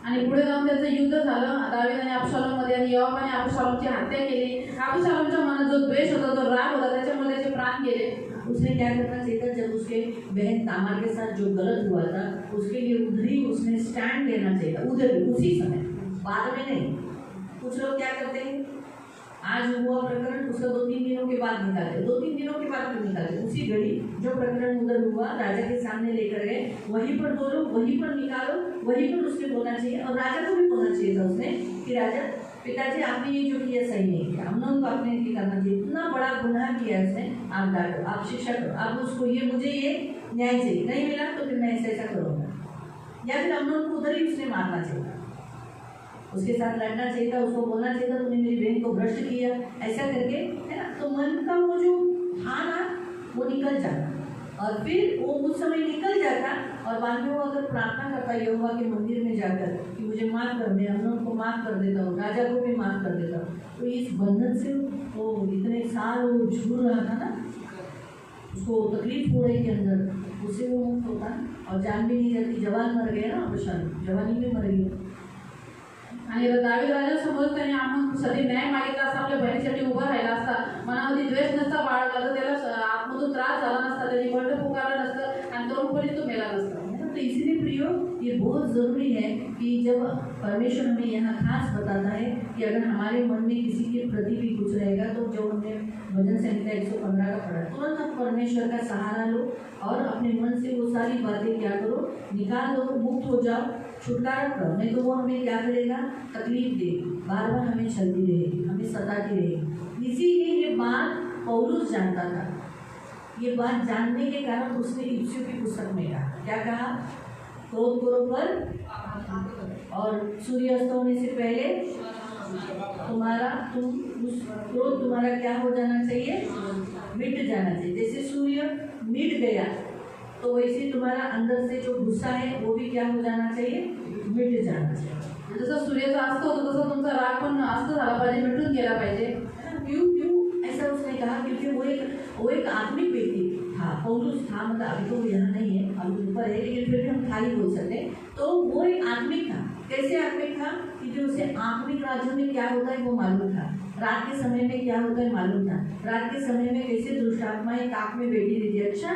[SPEAKER 2] आणि पुढे जाऊन त्याचं युद्ध झालं दावीद आणि अबशालोम मध्ये आणि योआबाने अबशालोमची हत्या केली. अबशालोमच्या मनात जो द्वेष होता, जो राग होता, त्याच्यामुळे त्याचे प्राण गेले.
[SPEAKER 1] उसने क्या करना चाहिए था, जब उसके बहन तामार के साथ जो गलत हुआ था उसके लिए उधर ही उसने स्टैंड लेना चाहिए था, उधर उसी समय, बाद में नहीं। कुछ लोग क्या करते हैं, आज हुआ प्रकरण उसका 2-3 दिनों के बाद निकालते, 2-3 दिनों के बाद क्यों निकालते, उसी घड़ी जो प्रकरण उधर हुआ राजा के सामने लेकर गए, वहीं पर बोलो, वहीं पर निकालो, वहीं पर उसने बोलना चाहिए। और राजा को भी बोलना चाहिए था उसने कि राजा पिताजी आपने ये जो किया सही नहीं किया, अम्नोन को आपने ये करना चाहिए, इतना बड़ा गुनाह किया उसने, आप डांटो, आप शिक्षा करो, आप उसको ये मुझे ये न्याय चाहिए, नहीं मिला तो फिर मैं ऐसा करूँगा। या फिर अम्नोन को उधर ही उसने मारना चाहिए, उसके साथ लड़ना चाहिए था, उसको बोलना चाहिए था तूने मेरी बहन को भ्रष्ट किया, ऐसा करके, है ना। तो मन का वो जो था ना वो निकल जाता और फिर वो उस समय निकल जाता और बाद में वो अगर प्रार्थना करता यहोवा के मंदिर में जाकर कि मुझे माफ़ कर, मैं अम्नोन को माफ़ कर देता हूँ, राजा को भी माफ़ कर देता हूँ, तो इस बंधन से वो इतने साल वो झूल रहा था ना, उसको तकलीफ हो रही के अंदर, उससे वो मुक्त होता और जान भी नहीं जाती। जवान मर गया ना अबशालोम, जवानी में मर गया।
[SPEAKER 2] आणि दावीद राजासमोर त्याने आम्हाला न्याय मागितला असता, आपल्या बहिणीसाठी उभा राहिला असता, मनामध्ये द्वेष नसता बाळगला तर त्याला आतमधून त्रास झाला नसता, त्याने बंड पुकारलं नसतं आणि तरुणपणी तो मेला नसता।
[SPEAKER 1] तो इसीलिए प्रियो ये बहुत ज़रूरी है कि जब परमेश्वर हमें यहाँ खास बताता है कि अगर हमारे मन में किसी के प्रति भी कुछ रहेगा तो जो हमने भजन संहिता 115 का पढ़ा। तुरंत आप परमेश्वर का सहारा लो और अपने मन से वो सारी बातें क्या करो, निकाल दो, मुक्त हो जाओ, छुटकारा करो। नहीं तो वो हमें क्या करेगा, तकलीफ देगी, बार बार हमें चलती रहेगी, हमें सताती रहेगी। इसीलिए ये बात पौलुस जानता था। ये बात जानने के कारण उसने इफिसियों की पुस्तक में कहा, क्या कहा, क्रोध करो पर और सूर्यास्त होने से पहले क्रोध तुम्हारा क्या हो जाना चाहिए, मिट जाना चाहिए। जैसे सूर्य मिट गया तो वैसे तुम्हारा अंदर से जो गुस्सा है वो भी क्या हो जाना चाहिए, मिट जाना चाहिए।
[SPEAKER 2] जसं सूर्याचा अस्त होतो तसं तुमचा राग पण अस्त झाला पाहिजे, मिटून गेला पाहिजे।
[SPEAKER 1] क्यों ऐसा उसने कहा, क्योंकि वो एक आत्मिक व्यक्ति था, पौलुस था, मतलब अभी तो यहाँ नहीं है, अभी ऊपर है, लेकिन फिर भी हम खाली बोल सकते हैं। तो वो एक आत्मिक था। कैसे आत्मिक था, क्योंकि उसे आत्मिक राज्यों में क्या होता है वो मालूम था, रात के समय में क्या होता है मालूम था, रात के समय में कैसे दुष्ट आत्माएं ताक में बैठी रहती है। अच्छा,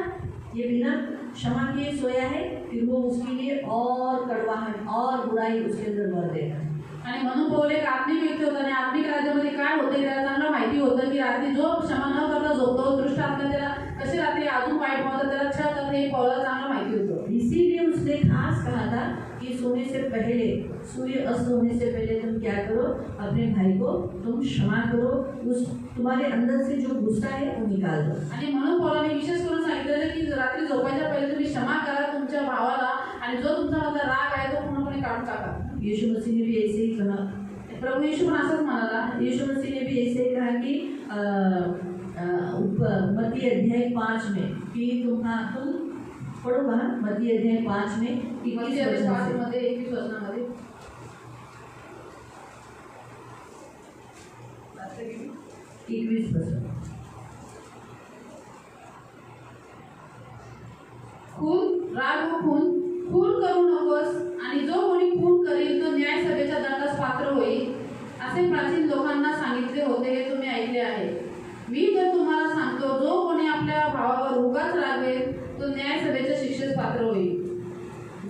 [SPEAKER 1] ये बिना क्षमा किए सोया है, फिर वो उसके लिए और कड़वाहट और बुराई उसके अंदर भर देगा।
[SPEAKER 2] आणि म्हणून पौल एक आत्मिक व्यक्ती होता आणि आत्मिक राज्यामध्ये काय होते त्याला चांगलं माहिती होतं की रात्री जो क्षमा न करता झोपतो, दुष्ट आत्मा त्याला कशी रात्री अजून वाईट होतं, त्याला छळतात, हे पौलाला चांगलं माहिती होतं।
[SPEAKER 1] इसीलिए उसने खास कहा था कि सोने से पहले, सूर्य अस्त होने से पहले तुम क्या करो, अपने भाई को तुम क्षमा करो, उस तुम्हारे अंदर से जो गुस्सा है वो निकाल दो।
[SPEAKER 2] आणि म्हणून पौलाने विशेष करून सांगितलेलं की रात्री झोपायच्या पहिले तुम्ही क्षमा करा तुमच्या भावाला आणि जो तुमचा माझा राग आहे तो पूर्णपणे काढून टाका।
[SPEAKER 1] यीशु मसीह ने भी ऐसे ही कहा,
[SPEAKER 2] प्रभु यीशु पण असंच म्हणाला।
[SPEAKER 1] यीशु मसीह ने भी ऐसे ही कहा कि मत्ती अध्याय 5 में कि तुम पढ़ो वहाँ, मत्ती अध्याय 5 में 21
[SPEAKER 2] मध्ये 21 वचनामध्ये
[SPEAKER 1] 21 वचन,
[SPEAKER 2] राग व खून करू नकोस आणि जो कोणी खून करेल तो न्यायसभेच्या दंडास पात्र होईल, असे प्राचीन लोकांना सांगितले होते, हे तुम्ही ऐकले आहे। मी तर तुम्हाला सांगतो, जो कोणी आपल्या भावावर उगाच रागवेल तो न्यायसभेच्या शिक्षेस पात्र होईल।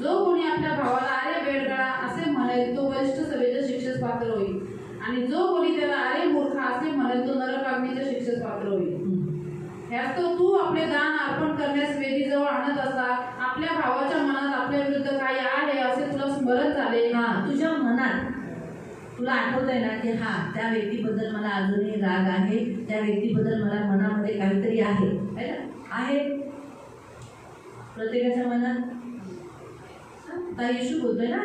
[SPEAKER 2] जो कोणी आपल्या भावाला अरे बेडगळा असे म्हणेल तो वरिष्ठ सभेच्या शिक्षेस पात्र होईल आणि जो कोणी त्याला अरे मूर्खा असे म्हणेल तो नरकाग्नीच्या शिक्षेस पात्र होईल। ह्यात तू आपले दान अर्पण करण्यास वेदीजवळ आणत असता आपल्या भावाच्या मनात आपल्या विरुद्ध काही आहे असे तुला स्मरण झाले।
[SPEAKER 1] हाँ, तुझ्या मनात तुला आठवतंय ना की हा त्या व्यक्तीबद्दल मला अजूनही राग आहे, त्या व्यक्तीबद्दल मला मनामध्ये काहीतरी आहे, है ना, आहे प्रत्येकाच्या मनात। आता येशू बोलतोय ना,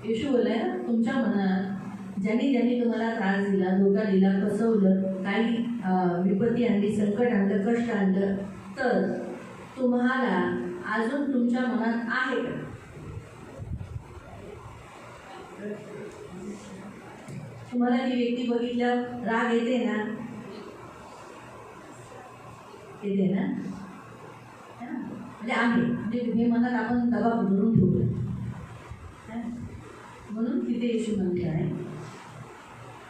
[SPEAKER 1] येशू बोललाय ना, तुमच्या मनात ज्यांनी तुम्हाला त्रास दिला, धोका दिला, फसवलं, काही विपत्ती आणली, संकट आणलं, कष्ट आणलं, तर तुम्हाला अजून तुमच्या मनात आहे का? तुम्हाला ती व्यक्ती बघितल्यावर राग येते ना, येते ना, म्हणजे आहे, म्हणजे हे मनात आपण दबा धरून ठेवतो, म्हणून तिथे येशू म्हणते आहे,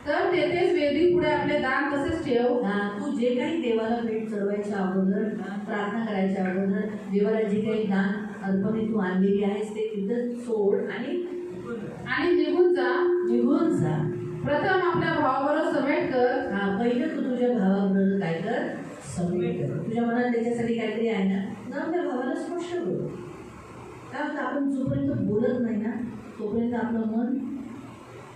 [SPEAKER 2] तर तेथेच वेदी पुढे आपले दान तसेच ठेव।
[SPEAKER 1] तू जे काही देवाला भेट चढवायच्या अगोदर, प्रार्थना करायच्या अगोदर, देवाला जे काही दान अर्पणे तू आणलेली आहेस ते तिथं सोड आणि
[SPEAKER 2] निघून
[SPEAKER 1] जा।
[SPEAKER 2] प्रथम आपल्या भावाबरोबर समेट कर।
[SPEAKER 1] पहिलं तू तुझ्या भावाबरोबर काय कर, समेट कर। तुझ्या मनात त्याच्यासाठी काहीतरी आहे ना, त्या भावाला स्पष्ट करू। काय होतं, आपण जोपर्यंत बोलत नाही ना तोपर्यंत आपलं मन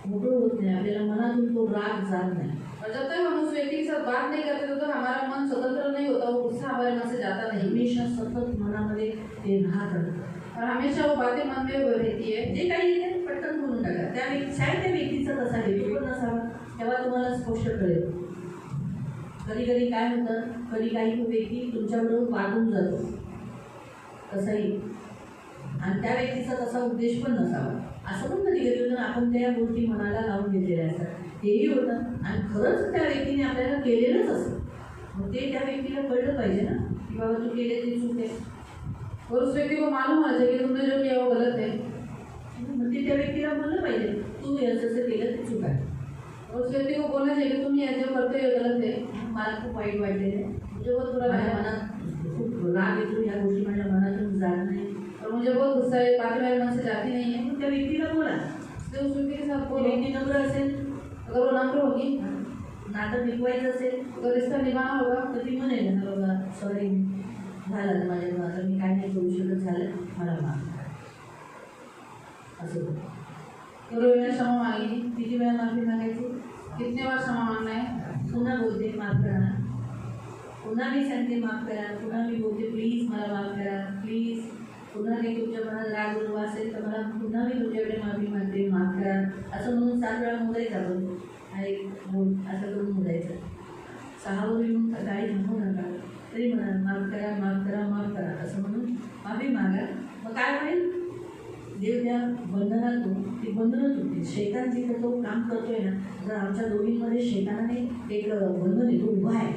[SPEAKER 1] मोकळं होत नाही, आपल्याला मनातून तो राग जात नहीं।
[SPEAKER 2] और जब तक हम उस व्यक्ति के साथ बात नहीं करते तब तक हमारा मन स्वतंत्र नहीं होता, वो गुस्सा हमारे मन से जाता नहीं,
[SPEAKER 1] हमेशा सतत मनामध्ये ते राहतं
[SPEAKER 2] और हमेशा वो बातें मन में रहती है।
[SPEAKER 1] जे काही येते पटकन बोलून टाका, त्या व्यक्तीचा तसा हेतू पण नसावा, तेव्हा तुम्हाला स्पष्ट कळेल। कधी कधी काय होतं, कधी काही व्यक्ती तुमच्याबरोबर वागून जातो तसाही, आणि त्या व्यक्तीचा तसा उद्देश पण नसावा, असं पण कधी कधी होतं, आपण त्या गोष्टी मनाला लावून घेतलेल्या असतात, तेही होतं, आणि खरंच त्या व्यक्तीने आपल्याला केलेलंच असतं, मग ते त्या व्यक्तीला कळलं पाहिजे ना की बाबा तू केले ते चूक आहे,
[SPEAKER 2] और उस व्यक्ति को मालूम होना चाहिए कि तुमने जो किया वो गलत है।
[SPEAKER 1] मग ते त्या व्यक्तीला बोललं पाहिजे तू असं केलं ते चूक आहे,
[SPEAKER 2] और उस व्यक्ति को बोलना चाहिए कि तुम ये जो करते हो गलत है।
[SPEAKER 1] मला खूप वाईट वाटलेलं आहे,
[SPEAKER 2] मुझे बहुत बुरा
[SPEAKER 1] माझ्या
[SPEAKER 2] लगा,
[SPEAKER 1] मनात खूप राग येतो, या गोष्टी माझ्या मनातून जात नाही,
[SPEAKER 2] और मुझे बहुत गुस्सा है, बाकी मेरे मन से जाती नहीं है।
[SPEAKER 1] मग त्या व्यक्तीला बोला,
[SPEAKER 2] तो उस व्यक्ति के साथ
[SPEAKER 1] ती
[SPEAKER 2] बोलो।
[SPEAKER 1] व्यक्ती नम्र असेल,
[SPEAKER 2] अगर वो नम्र होगी,
[SPEAKER 1] नातं टिकवायचं असेल
[SPEAKER 2] तो रिश्ता निभाना होगा।
[SPEAKER 1] तर ती म्हणेल ना बाबा सॉरी झालं ना माझ्याकडून, आता मी काय नाही करू शकत, झालं मला माफ करा. असं होतं.
[SPEAKER 2] रोहिणी क्षमा मांगी,
[SPEAKER 1] किती वेळा माफी मागायची?
[SPEAKER 2] कितने बार क्षमा मांगना है?
[SPEAKER 1] पुन्हा बोलते माफ करा, पुन्हा मी सांगते माफ करा, पुन्हा मी बोलते प्लीज मला माफ करा प्लीज. पुन्हा काही तुमच्या मनात राग उर्वा असेल तर मला पुन्हा मी तुमच्याकडे माफी मागते, माफ करा. असं म्हणून 7 वेळा मोजायचं आपण. आणि बोल असं करून मोजायचं. 6 वर येऊन गाडी थांबवू नका, तरी म्हणा माफ करा माफ करा माफ करा असं म्हणून माफी मागा. मग काय होईल? देव त्या बंधनातून ती बंधनं तुटतील. शैतान जिथं तो काम करतोय ना, जर आमच्या दोघींमध्ये शैतानाने एक बंधन आहे, तो उभा आहे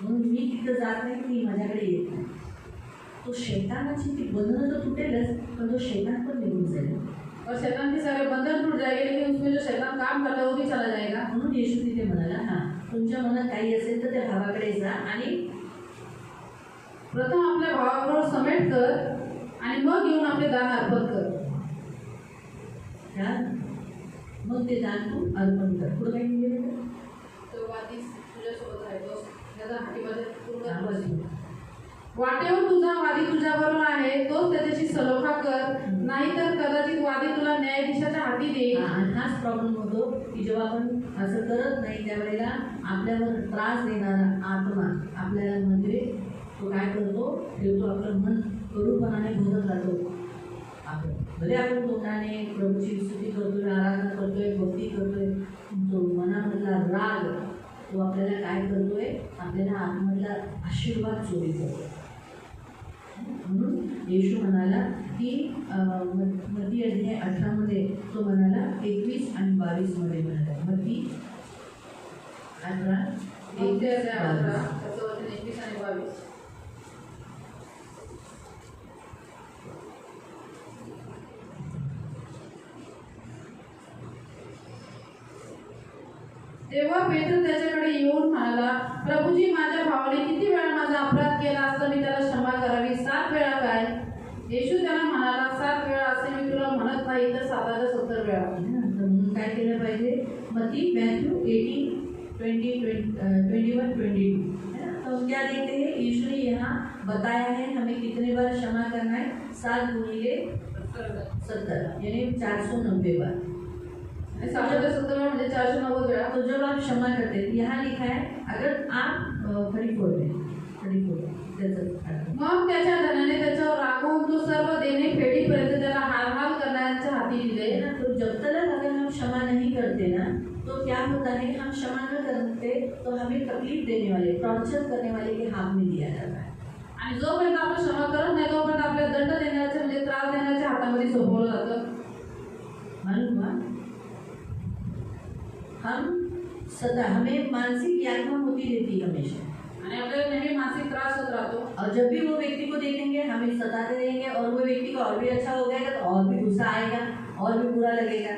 [SPEAKER 1] म्हणून मी तिथं जात नाही, ती माझ्याकडे येत नाही. तो शैतानाची ती बंधनं तर तुटेलच, पण तो शैतान पण निघून जाईल.
[SPEAKER 2] और शैतान के सारे बंधन टूट जाएंगे, लेकिन उसमें जो शैतान काम करता है वो भी चला जाएगा.
[SPEAKER 1] म्हणून येशू तिथे म्हणाला, हां तुमच्या मनात काही असेल तर त्या भावाकडे जा आणि
[SPEAKER 2] प्रथम आपल्या भावाबरोबर समेट कर आणि मग येऊन आपले दान अर्पण कर.
[SPEAKER 1] मग ते दान तू अर्पण कर. पुढं काही निघेल
[SPEAKER 2] तो वादी तुझ्यासोबत राहतो, त्याचा हातीमध्ये पूर्ण
[SPEAKER 1] का?
[SPEAKER 2] वाटेवर तुझा वादी तुझ्याबरोबर आहे, तोच त्याच्याशी सलोखा कर, नाहीतर कदाचित वादी तुला न्यायाधीशाच्या हाती देईल.
[SPEAKER 1] हाच प्रॉब्लेम होतो की जेव्हा आपण असं करत नाही त्यावेळेला आपल्यावर त्रास देणारा आत्मा आपल्याला म्हणजे तो काय करतो, ठेवतो आपलं मन कडूपणाने भरत जातो. आपण भले आपण तोंडाने प्रभूची स्तुती करतोय, आराधना करतोय, भक्ती करतोय, तो मनामधला राग तो आपल्याला काय करतोय, आपल्याला आतमधला आशीर्वाद चोरी करतो. म्हणून येशू म्हणाला की मत्ती अध्याय 18 तो म्हणाला 21 आणि 22 म्हणाला. मत्ती 18
[SPEAKER 2] 21 आणि 22. तेव्हा पेत्र त्याच्याकडे येऊन म्हणाला, प्रभूजी माझ्या भावाने किती वेळा माझा अपराध केला असता मी त्याला क्षमा करावी, 7 वेळा काय? येशू त्याला म्हणाला, 7 वेळा असे मी तुला म्हणत नाही तर 7,070 वेळा.
[SPEAKER 1] म्हणून काय केलं पाहिजे? मत्ती मॅथ्यू 18:21-22. तो क्या देखते हैं? यीशु ने यहाँ बताया है हमें कितने बार क्षमा करना है. 7 गुणिले 70 यानी 490 बार.
[SPEAKER 2] 7,070 म्हणजे 490 वेळा.
[SPEAKER 1] तो जब आप क्षमा करते हैं, यहाँ लिखा है अगर आप 34
[SPEAKER 2] मग त्याच्या धनाने त्याच्यावर रागवून तो सर्व देणे फेडीपर्यंत त्याला हाल करण्याच्या हाती दिले ना.
[SPEAKER 1] तो जब तक अगर हम क्षमा नहीं करते ना, तो क्या होता है, हम क्षमा न करते तो हमें तकलीफ देने वाले, टॉर्चर करने वाले के हाथ में दिया जाता है.
[SPEAKER 2] आणि जोपर्यंत आपण क्षमा करत नाही तोपर्यंत आपल्याला दंड देण्याचे म्हणजे त्रास देण्याच्या हातामध्ये सोपवलं जातं.
[SPEAKER 1] मालूम हुआ? हम सदा हमें मानसिक यातना होती रहती है हमेशा,
[SPEAKER 2] आणि आपल्याला नेहमी मानसिक त्रास होत राहतो.
[SPEAKER 1] और जब भी वो व्यक्ति को देखेंगे हमें सताते रहेंगे और वो व्यक्ति को और भी अच्छा हो जाएगा तो और भी गुस्सा आएगा और भी बुरा लगेगा.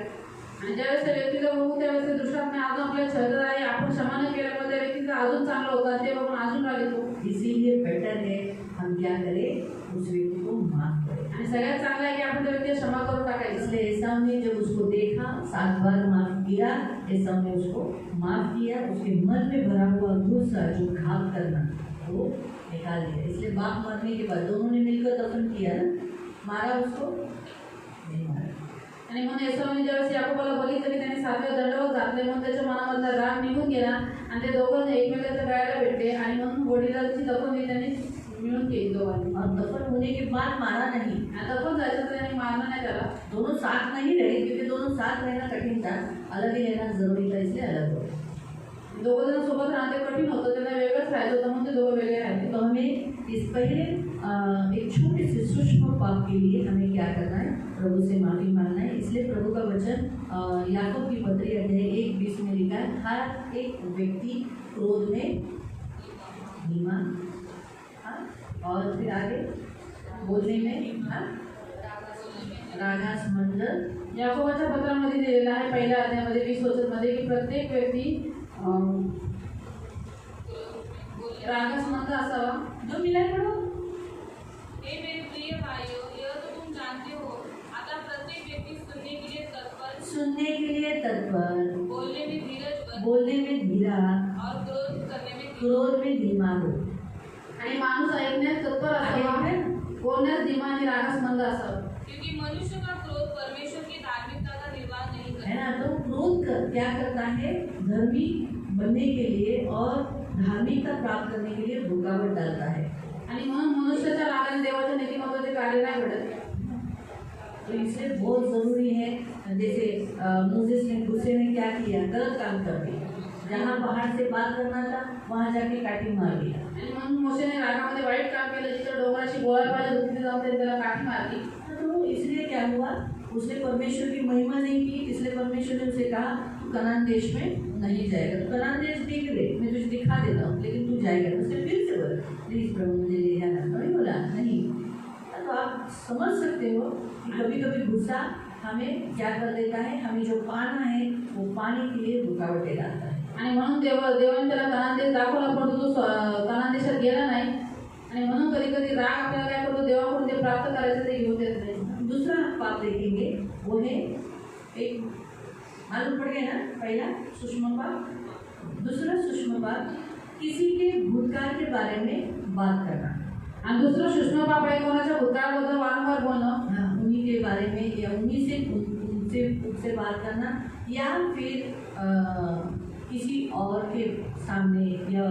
[SPEAKER 2] आणि ज्यावेळेस त्या व्यक्तीला बघू त्यावेळेस ते दृष्टांत अजून आपल्या छळत आहे, आपण क्षमा न केल्यामुळे त्या व्यक्तीचं अजून चांगलं होतं, ते बघून अजून राग येतो.
[SPEAKER 1] इसीलिए बेटर है हम क्या करें, उस व्यक्ति को माफ करें.
[SPEAKER 2] आणि सगळ्यात चांगलं आहे की आपण त्या व्यक्तीला क्षमा करून टाकायचं.
[SPEAKER 1] इसलिए एसाव ने जब उसको देखा 7 बार माफ किया, एसाव ने उसको माफ किया, उसके मन में भरा हुआ गुस्सा जो घात करना वो निकाल दिया. इसलिए बाप मरने के बाद दोनों ने मिलकर दफन किया ना, मारा उसको नहीं मारा.
[SPEAKER 2] आणि म्हणून एसावने ज्यावेळेस याकोबाला बघितलं की त्याने 7व्या दंडावर घातले, म्हणून त्याच्या मनामधला राग निघून गेला आणि ते दोघं एकमेकांच्या गळ्याला भेटले आणि म्हणून वडिलांची दफन त्यांनी मिळून केली दोघांनी.
[SPEAKER 1] और दफन होने के बाद मारा नहीं,
[SPEAKER 2] दफन जायचं तर त्यांनी मारलं नाही त्याला.
[SPEAKER 1] दोनों साथ नहीं रहे क्योंकि दोनों साथ रहना कठिन था, अलग ही रहना जरूरी था, इसलिए अलग हो.
[SPEAKER 2] दोघं जण सोबत राहणे कठीण होतं, त्यांना वेगळंच राहायचं होतं म्हणून ते दोघं वेगळे राहिले.
[SPEAKER 1] तो हमें इस पहले एक छोटे से सूक्ष्म पाप के लिए हमें क्या करना है, प्रभु से माफी मांगना है. इसलिए प्रभु का वचन याकूब की पत्री अध्याय 1:20 में लिखा है, हर एक व्यक्ति क्रोध में धीमा, और फिर आगे बोलने में रागास मंद.
[SPEAKER 2] याकोबाच्या पत्रामध्ये दिलेलं आहे पहिल्या अध्यायामध्ये 20 वचनमध्ये की प्रत्येक व्यक्ती रागास मंद असावा.
[SPEAKER 1] जो मिलाय पढ़ो.
[SPEAKER 3] हे मेरे प्रिय भाइयों, यह तो तुम जानते हो, अतः प्रत्येक व्यक्ति सुनने के लिए तत्पर,
[SPEAKER 1] सुनने के लिए तत्पर,
[SPEAKER 3] बोलने में धीरज,
[SPEAKER 1] बोलने में धीरा, क्रोध में धीमा हो।
[SPEAKER 2] आणि माणूस ऐकण्यास तत्पर असावा, बोलण्यास धीमा आणि रागास मंद असावा.
[SPEAKER 3] क्योंकि मनुष्य का क्रोध परमेश्वर की धार्मिकता का निर्वाह नहीं
[SPEAKER 1] है
[SPEAKER 3] करता।
[SPEAKER 1] ना। तो क्रोध क्या करता है, धर्मी बनने के लिए और धार्मिकता प्राप्त करने के लिए रुकावट डालता है।
[SPEAKER 2] आणि म्हणून मनुष्याच्या रागाने देवाच्या नीतिमत्वाचे कार्य नाही घडत.
[SPEAKER 1] तो इसलिए बहुत जरूरी है, जैसे मूसेस ने गुस्से में क्या किया, गलत काम कर दिया। जहाँ पहाड़ से बात करना था वहाँ जाके काठी मार दिया।
[SPEAKER 2] आणि म्हणून मोशेने रागामध्ये वाईट काम केलं, जिथे डोंगराशी बोलायला पाहिजे तिथे जाऊन त्यांनी त्याला काठी मारली.
[SPEAKER 1] तो इसलिए क्या हुआ, उसने परमेश्वर की महिमा नहीं की, इसलिए परमेश्वर ने उसे कहा तू कनान देश में नहीं जाएगा। तो कनान देश देख ले, मैं तुझे दिखा देता हूँ, लेकिन तू जाएगा। उसने फिर से बोला प्लीज प्रभु मुझे ले जाना, नहीं बोला नहीं। तो आप समझ सकते हो कि कभी कभी गुस्सा हमें क्या कर देता है, हमें जो पाना है वो पाने के लिए रुकावटें डालता है।
[SPEAKER 2] आणि म्हणून देवाने त्याला कनान देश दाखवला, परंतु तो कनान देशात गेला नाही. आणि म्हणून कधी कधी राग आपल्याला काय करतो, देवाकडून जे प्राप्त करायचं ते घेऊन देत नाही.
[SPEAKER 1] दूसरा पाप देखेंगे, वो है एक मालूम पड़ गया ना, पहला सूक्ष्म पाप। दूसरा सूक्ष्म पाप किसी के भूतकाल के बारे में बात करना।
[SPEAKER 2] आणि दुसरं सूक्ष्म पाप आहे कोणाच्या भूतकाळाबद्दल वारंवार बोलणं.
[SPEAKER 1] हाँ, उन्हीं के बारे में या उनसे बात करना, या फिर किसी और के सामने या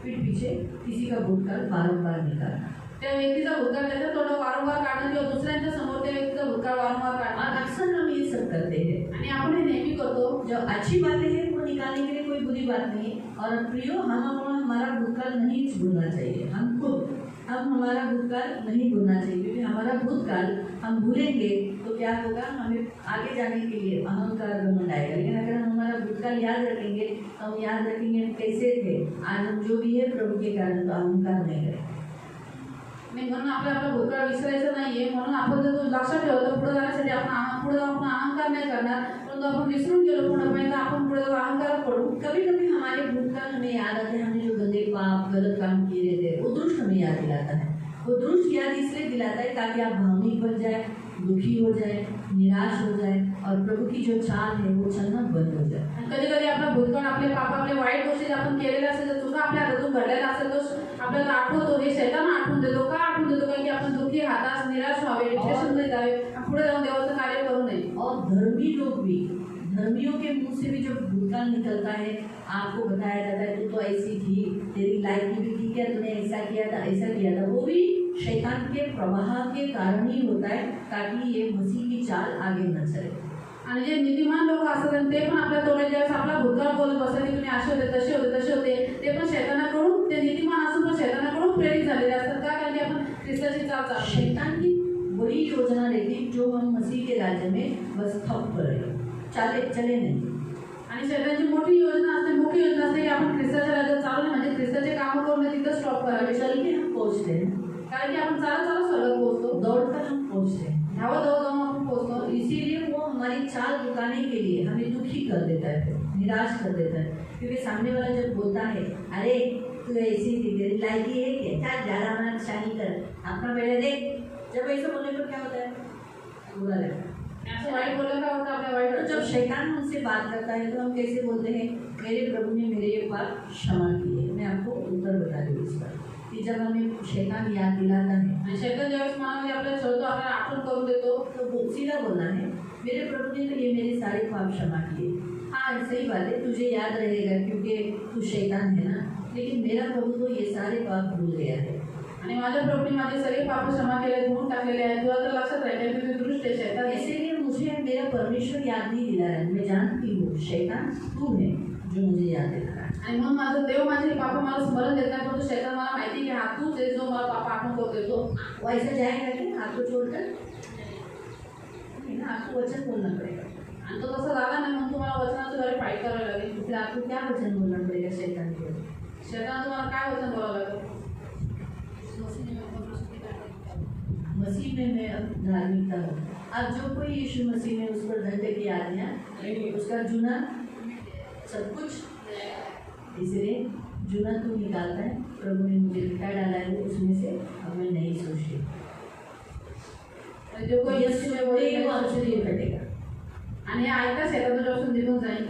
[SPEAKER 1] पीठ पीछे किसी का भूतकाल बारंबार निकालना।
[SPEAKER 2] त्या व्यक्तीचा भूतकाळ त्याच्या तोंडावर वारंवार काढणं किंवा दुसऱ्यांच्या समोर त्या व्यक्तीचा भूतकाळ वारंवार
[SPEAKER 1] और
[SPEAKER 2] काढणं.
[SPEAKER 1] अक्सर हम ये सब करते हैं।
[SPEAKER 2] आणि आपण हे नेहमी करतो.
[SPEAKER 1] जो अच्छी बातें हैं वो निकालने के लिए कोई बुरी बात नहीं है। और प्रियो, हम अपना हमारा भूतकाल नहीं भूलना चाहिए। हम हमारा भूतकाल नहीं भूलना चाहिए, क्योंकि हमारा भूतकाल हम भूलेंगे तो क्या होगा, हमें आगे जाने के लिए अहंकार घमंड आएगा। लेकिन अगर हम हमारा भूतकाल याद रखेंगे तो हम याद रखेंगे हम कैसे थे, आज हम जो भी है प्रभु के कारण, तो अहंकार नहीं करेंगे।
[SPEAKER 2] नाही म्हणून आपला भूतकाळ विसरायचं नाहीये. म्हणून आपण जर तो लक्षात ठेवतो, पुढे जाण्यासाठी आपण अहंकार नाही करणार. परंतु आपण विसरून गेलो पूर्णपणे तर आपण पुढे अहंकार पडू.
[SPEAKER 1] कभी कभी हमारे भूतकाल हमें याद आते हैं, हमने जो गंदे पाप गलत काम किए थे, वो दृष्ट हमें याद दिलाता है। वो दृष्ट याद इसलिए दिलाता है ताकि आप भावनिक बन जाए, दुखी हो जाए, निराश हो जाए, और प्रभु की जो चाल है वो चलना बंद हो जाए।
[SPEAKER 2] कधी कधी आपला भूतकाळ, आपले पाप, आपले वाईट गोष्टी जे आपण केलेल्या असेल, जर चुका आपल्या हातून घडलेला असेल, तो आपल्याला आठवतो. हे शैतान आठवून देतो. का आठवून देतो? कारण की आपण दुःखी, हताश, निराश व्हावे, डिप्रेशनमध्ये जावे, पुढे जाऊन देवाचं कार्य करू नये.
[SPEAKER 1] और धर्मी लोग भी, धर्मियों के मुंह से भी जो भूतकाल निकलता है, आपको बताया जाता है तो ऐसी थी, तेरी लाइफ भी ठीक है, तूने ऐसा किया था, ऐसा किया था, वो भी शैतान के प्रवाह के कारण ही होता है, ताकि ये मसीह की चाल आगे न चले।
[SPEAKER 2] आणि जे नीतिमान लोक असतात ते पण आपल्या तोंडात ज्यावेळेस आपला भूतकाळ बोलत बसतात की तुम्ही असे होते, तसे होते, तसे होते, ते पण शैतानाकडून, ते नीतिमान असून पण शैतानाकडून प्रेरित झालेले असतात. का? कारण की आपण ख्रिस्ताची चाल चालतो.
[SPEAKER 1] शैतान की बड़ी योजना रहती जो हम मसीह के राज्य में बस ठप पड़े, चले नहीं।
[SPEAKER 2] आणि शैतानाची मोठी योजना असते, मुख्य योजना असते की आपण ख्रिस्ताच्या राज्यात चालू नाही, म्हणजे ख्रिस्ताचे कामं करून तिथं स्टॉप करावे.
[SPEAKER 1] चल के हम पहुँचते हैं,
[SPEAKER 2] कारण की आपण चालत चालत स्वर्गात पोहोचतो.
[SPEAKER 1] दौड़कर हम पहुँचते हैं।
[SPEAKER 2] धावत धावत जाऊन आपण पोहोचतो.
[SPEAKER 1] तो इसीलिए वो हमारी चाल रुकाने के लिए हमें दुखी कर देता है, निराश कर देता है। क्योंकि सामने वाला जब बोलता है, अरे तू ऐसी थी, तेरी लायकी है क्या, क्या ज़्यादा अपना शानी कर, अपना बेटा देख। जब ऐसा बोलने पर क्या होता है, बुरा लगता है।
[SPEAKER 2] असं वाईट बोललं का होतं आपल्या वाईट.
[SPEAKER 1] तो जब शैतान हमसे बात करता है तो हम कैसे बोलते हैं, मेरे प्रभु ने मेरे ये बात क्षमा की है। मैं आपको उत्तर बता दूँ इस पर, कि जब हमें शैतान याद दिलाता है,
[SPEAKER 2] आणि शैतान ज्यावेळेस मनामध्ये आपल्याला छळतो, आपल्याला आठवण करून देतो,
[SPEAKER 1] तो सीधा बोलना है, मेरे प्रभु ने तो ये मेरे सारे पाप क्षमा किए। हाँ सही बात है, तुझे याद रहेगा क्योंकि तू शैतान है ना, लेकिन मेरा प्रभु तो ये सारे पाप भूल गया है।
[SPEAKER 2] आणि माझ्या प्रभूने माझे सगळे पाप क्षमा केले, धुवून टाकलेले आहेत. तुला तर लक्षात राहिलं की तुझी दृष्ट आहे शैतान.
[SPEAKER 1] इसीलिए मुझे मेरा परमेश्वर याद नहीं दिला है, मैं जानती हूँ शैतान तू है जो मुझे याद दिला रहा है।
[SPEAKER 2] आणि म्हणून माझं देव माझे पाप मला स्मरण देत नाही, परंतु शैतान मला माहिती आहे की हा तूच आहे जो मला पाप आठवण करून देतो.
[SPEAKER 1] वो ऐसा जाएगा कि आपको छोड़कर नहीं ना, आपको वचन बोलना पड़ेगा।
[SPEAKER 2] आणि तो तसा झाला नाही, म्हणून तुम्हाला वचनाच्या द्वारे फाईट करावं लागेल.
[SPEAKER 1] तो फिर आपको क्या वचन बोलना पड़ेगा शैतान के?
[SPEAKER 2] शैतान तुम्हाला काय वचन बोलावं लागेल?
[SPEAKER 1] मसीह में मैं धार्मिकता हूँ। अब जो कोई यीशु मसीह में उस पर दंड की आज्ञा, उसका जुना सब कुछ, इसलिए जुना तू निकालता है, प्रभु ने मुझे क्या डाला है उसमें से, अब मैं नहीं सोचती।
[SPEAKER 2] जो कोई यीशु में बोलेगा
[SPEAKER 1] वो आपसे दूर हटेगा।
[SPEAKER 2] आणि हे ऐका शैतान तुझ्यापासून निघून जाईल.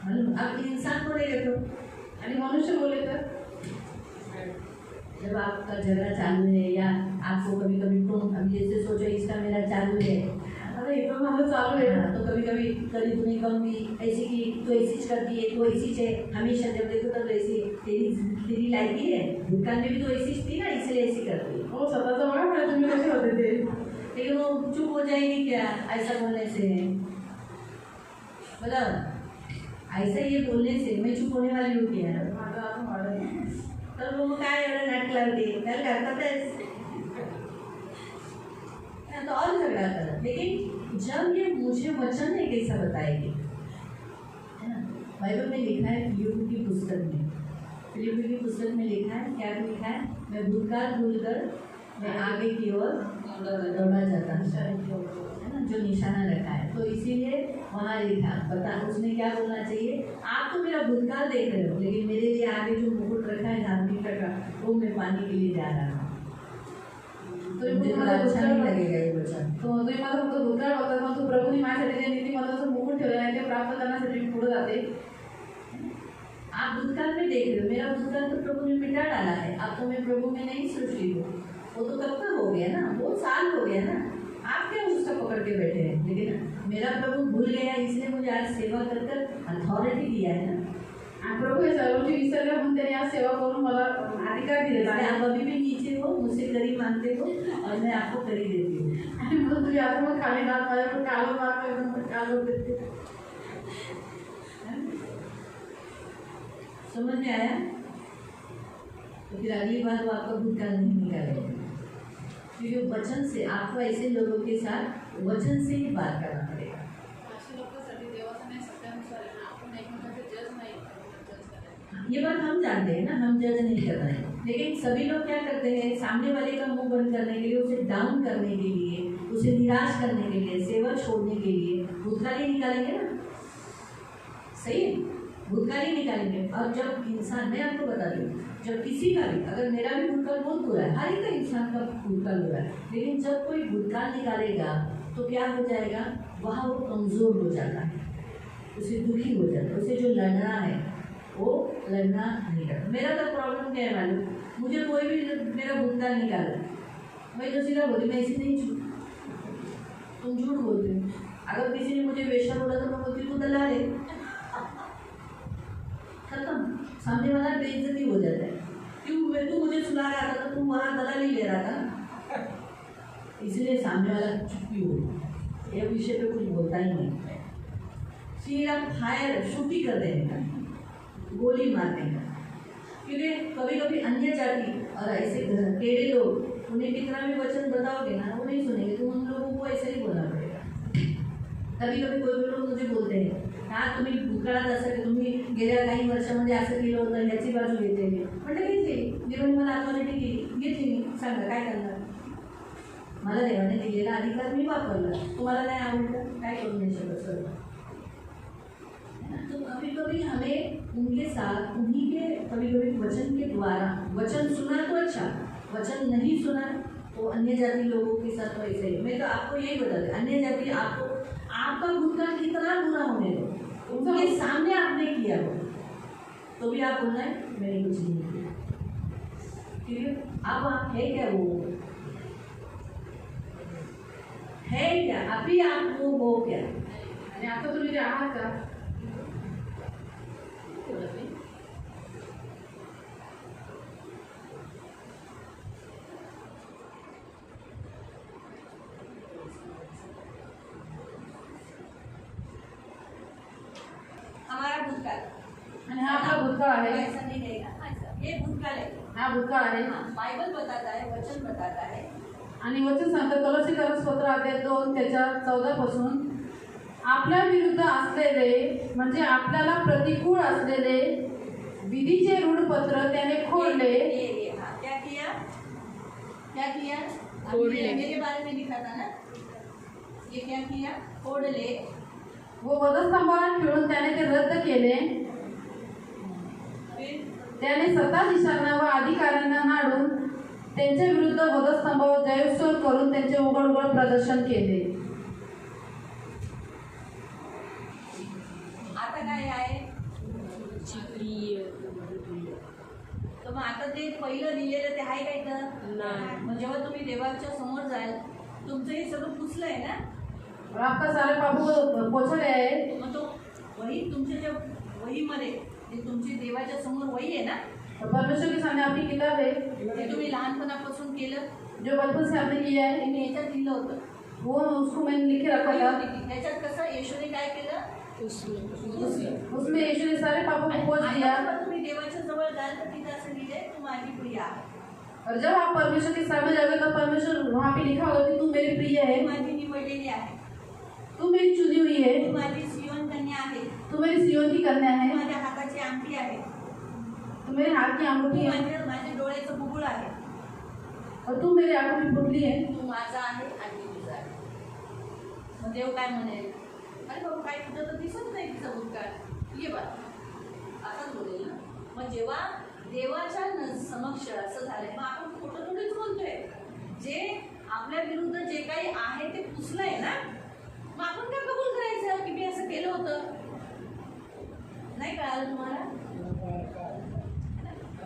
[SPEAKER 1] मालूम, आप इंसान को नहीं रखो,
[SPEAKER 2] आणि मनुष्य बोले तर
[SPEAKER 1] जब आपका झगड़ा चालू है या आपको कभी कभी तुम अभी जैसे सोचो इसका मेरा चालू है,
[SPEAKER 2] आता हे पण माझं चालू आहे
[SPEAKER 1] हाँ, तो कभी कभी कभी तुम्हें कहूँगी ऐसी की तो ऐसी करती है, तो ऐसी है हमेशा, जब देखो तब ऐसी तेरी तेरी लायकी है, भूतकाल में भी तो ऐसी थी ना, इसलिए ऐसी करती है।
[SPEAKER 2] हो स्वतःचं बघा म्हणजे तुम्ही कसे होते ते
[SPEAKER 1] लेकिन वो चुप हो जाएगी क्या ऐसा बोलने से? मतलब ऐसा ये बोलने से मैं चुप होने वाली हूँ क्या?
[SPEAKER 2] माझं आता वाढत
[SPEAKER 1] तर वो काय एवढं नाटक लावते, त्याला करतातच तो और झगड़ा कर। लेकिन जब ये मुझे वचन ने कैसा बताएगी, है ना? बाइबल में लिखा है फिलिप्पी की पुस्तक में, फिलिप्पी की पुस्तक में लिखा है, क्या लिखा है? मैं भूतकाल भूलकर मैं आगे की ओर दौड़ा जाता हूँ, है ना, जो निशाना रखा है। तो इसीलिए वहाँ लिखा बता, उसने क्या बोलना चाहिए? आप तो मेरा भूतकाल देख रहे हो, लेकिन मेरे लिए आगे जो मुकुट रखा है धार्मिकता का, वो मैं पाने के लिए जा रहा हूँ। तो मुझे थोड़ा अच्छा नहीं लगेगा ये वचन।
[SPEAKER 2] तो तुम्ही मला फक्त भूतकाळ बघतात, पण तू प्रभूने माझ्यासाठी जे नीतिमत्वाचं मुकुट ठेवलं आहे ते प्राप्त करण्यासाठी मी पुढे जाते।
[SPEAKER 1] आप भूतकाल में देख रहे हो, मेरा भूतकाल तो प्रभु ने मिटा डाला है, अब तो मैं प्रभु में नहीं सृष्टि हूँ। वो तो कब का हो गया ना, बहुत साल हो गया ना, आप क्या उसका पकड़ के बैठे हैं? लेकिन मेरा प्रभु भूल गया, इसलिए मुझे आज सेवा कर कर अथॉरिटी दिया है ना।
[SPEAKER 2] आणि प्रभू हे सर्व गोष्टी विसरल्या म्हणून त्यांनी आज सेवा करून मला अधिकार दिलेला आहे।
[SPEAKER 1] आप अभी भी नीचे हो, मुझसे करी मांगते हो और मैं आपको करी देती हूँ।
[SPEAKER 2] आणि म्हणून तुम्ही आता मग खाली जात माझ्याकडे कालवर मागतो कालवर देते।
[SPEAKER 1] समझ में आया? तो फिर अगली बार वो आपका भूतकाल नहीं निकालेगा, क्योंकि वचन से आपको ऐसे लोगों के साथ वचन से ही बात करना पड़ेगा।
[SPEAKER 2] अशा लोकांसाठी देवाचं नाही सत्यानुसार आहे ना, आपण एकमेकांचे जज नाही जज करायचं।
[SPEAKER 1] ये बात हम जानते हैं ना, हम जज नहीं कर रहे हैं, लेकिन सभी लोग क्या करते हैं? सामने वाले का मुंह बंद करने के लिए, उसे डाउन करने के लिए, उसे निराश करने के लिए, सेवा छोड़ने के लिए भूतकाल ही निकालेंगे ना। सही है, भूतकाल ही निकालेंगे। और जब इंसान, मैं आपको बता दूँ, जब किसी का भी, अगर मेरा भी भूतकाल बहुत बुरा है, हर एक का इंसान का भूतकाल बुरा है, लेकिन जब कोई भूतकाल निकालेगा तो क्या हो जाएगा? वहाँ वो कमज़ोर हो जाता है, उसे दुखी हो जाता है, उसे जो लड़ना है वो लड़ना नहीं करता। मेरा तो प्रॉब्लम क्या है मालूम? मुझे कोई भी मेरा भूतकाल निकाला, मैं तो सीधा बोली, मैं ऐसी नहीं झूठ, तुम झूठ बोलते हो। अगर किसी ने मुझे वेश्या बोला तो मैं बोलती तू दलाल है, खत्म। सामने वाला बेइज्जती हो जाता है, क्यों? तू मुझे सुना रहा था तो तुम वहाँ दलाली ले रहा था, इसलिए सामने वाला चुप्पी हो, ये विषय पे कुछ बोलता ही नहीं। सीधा फायर शूटी कर देने का, गोली मारने का। क्योंकि कभी कभी अन्य जाति और ऐसे टेढ़े लोग, उन्हें कितना भी वचन बताओगे ना, वो नहीं सुनेंगे, तो उन लोगों को ऐसे ही बोलना पड़ेगा। कभी कभी कोई लोग मुझे बोलते हैं, हाँ तुम्ही भूतकाळात असं की तुम्ही गेल्या काही वर्षामध्ये असं केलं होतं, ह्याची बाजू घेते मी म्हटलं घेतली, देवाने मला अथॉरिटी घेतली, सांगा काय करणार? मला देवाने दिलेला अधिकार मी वापरला, तुम्हाला नाही आवडलं काय करू नाही शकत सर। तो कभी कभी हमें उनके साथ, उन्हीं के कभी कभी वचन के द्वारा, वचन सुना तो अच्छा, वचन नहीं सुना तो अन्य जाति लोगों के साथ तो ऐसे ही। मैं तो आपको यही बता दूँ, अन्य जाति आपको, आपका भूतकाल कितना बुरा होने दो, उनके सामने आपने किया हो तो भी आप बोलना है मैंने कुछ नहीं किया, क्योंकि अब आप है क्या? वो है क्या? अभी आप वो हो क्या?
[SPEAKER 2] आणि आता तुम्ही जे आहात का?
[SPEAKER 1] हमारा भूतकाल
[SPEAKER 2] आणि हा आपला भूतकाळ आहे,
[SPEAKER 1] ऐसा नहीं रहेगा, ऐसा ये भूतकाल है।
[SPEAKER 2] हा भूतकाळ आहे।
[SPEAKER 1] हाँ, बाइबल बताता है, वचन बताता है।
[SPEAKER 2] आणि वचन सांगतं कलोसीकरस पत्र अध्याय 2 त्याच्या 14 पासून, आपल्या विरुद्ध असलेले म्हणजे आपल्याला प्रतिकूल असलेले विधीचे रूढ पत्र त्याने खोडले।
[SPEAKER 1] हाँ, क्या किया? क्या किया? अभी मेरे बारे में लिखा था ना, ये क्या किया? खोड ले,
[SPEAKER 2] व वधस्तंभावर ठेवून त्याने ते रद्द केले।
[SPEAKER 1] फिर
[SPEAKER 2] त्याने सत्ताधीशांना व अधिकाऱ्यांना नाडून त्यांच्या विरुद्ध वधस्तंभावर जयस्वर करून त्यांचे उघड उघड प्रदर्शन केले।
[SPEAKER 1] आता काय आहे? मग आता ते पहिलं लिहिलेलं ते आहे काय तर मग जेव्हा तुम्ही देवाच्या समोर जाल तुमचं हे सगळं पुसलंय ना,
[SPEAKER 2] और आपका सारे पापों को पोछा गया है।
[SPEAKER 1] मग तो वही तुमच्या ज्या वहीमध्ये जे तुमची देवाच्या समोर वही आहे ना,
[SPEAKER 2] और परमेश्वर के सामने आपकी किताब है
[SPEAKER 1] ते तुम्ही लहानपणापासून केलं
[SPEAKER 2] जो बचपन से आपने किया है,
[SPEAKER 1] ते मी याच्यात लिहिलं होतं.
[SPEAKER 2] वो उसको मैंने लिख के रखा था।
[SPEAKER 1] याच्यात कसं येशूने काय केलं,
[SPEAKER 2] उसमें यीशु ने सारे पापों को पोछ दिया।
[SPEAKER 1] आता तुम्ही देवाच्या जवळ जाल तर तिथं असं लिहिलंय तू माझी प्रिय आहे,
[SPEAKER 2] और जब आप परमेश्वर के सामने जाओगे तो परमेश्वर वहाँ पे लिखा होगा कि तू मेरी प्रिय है,
[SPEAKER 1] तू माझी निवडलेली आहे,
[SPEAKER 2] तू मेरी चुनी हुई है,
[SPEAKER 1] तू माझी सियोन कन्या आहे,
[SPEAKER 2] तू मेरी सियोन की कन्या
[SPEAKER 1] तू
[SPEAKER 2] है,
[SPEAKER 1] माझ्या हाताची अंगठी आहे,
[SPEAKER 2] तू मेरे हाथ की
[SPEAKER 1] तू
[SPEAKER 2] अंगूठी है,
[SPEAKER 1] माझ्या डोळ्याचं बुबुळ आहे,
[SPEAKER 2] और तू मेरी आंखों की पुतली है।
[SPEAKER 1] तू माझा आहे आणि मी तुझा आहे. मग देव काय म्हणेल, अरे बाबा काय तुझं तर दिसत नाही तिचा भूतकाळ, ये बा असंच बोलेल ना. मग जेव्हा देवाच्या समक्ष असं झालंय मग आपण खोटं थोडीच बोलतोय. जे आपल्या विरुद्ध जे काही आहे ते पुसलंय ना, मग आपण काय कबूल करायचं की मी असं केलं होतं. नाही कळालं तुम्हाला,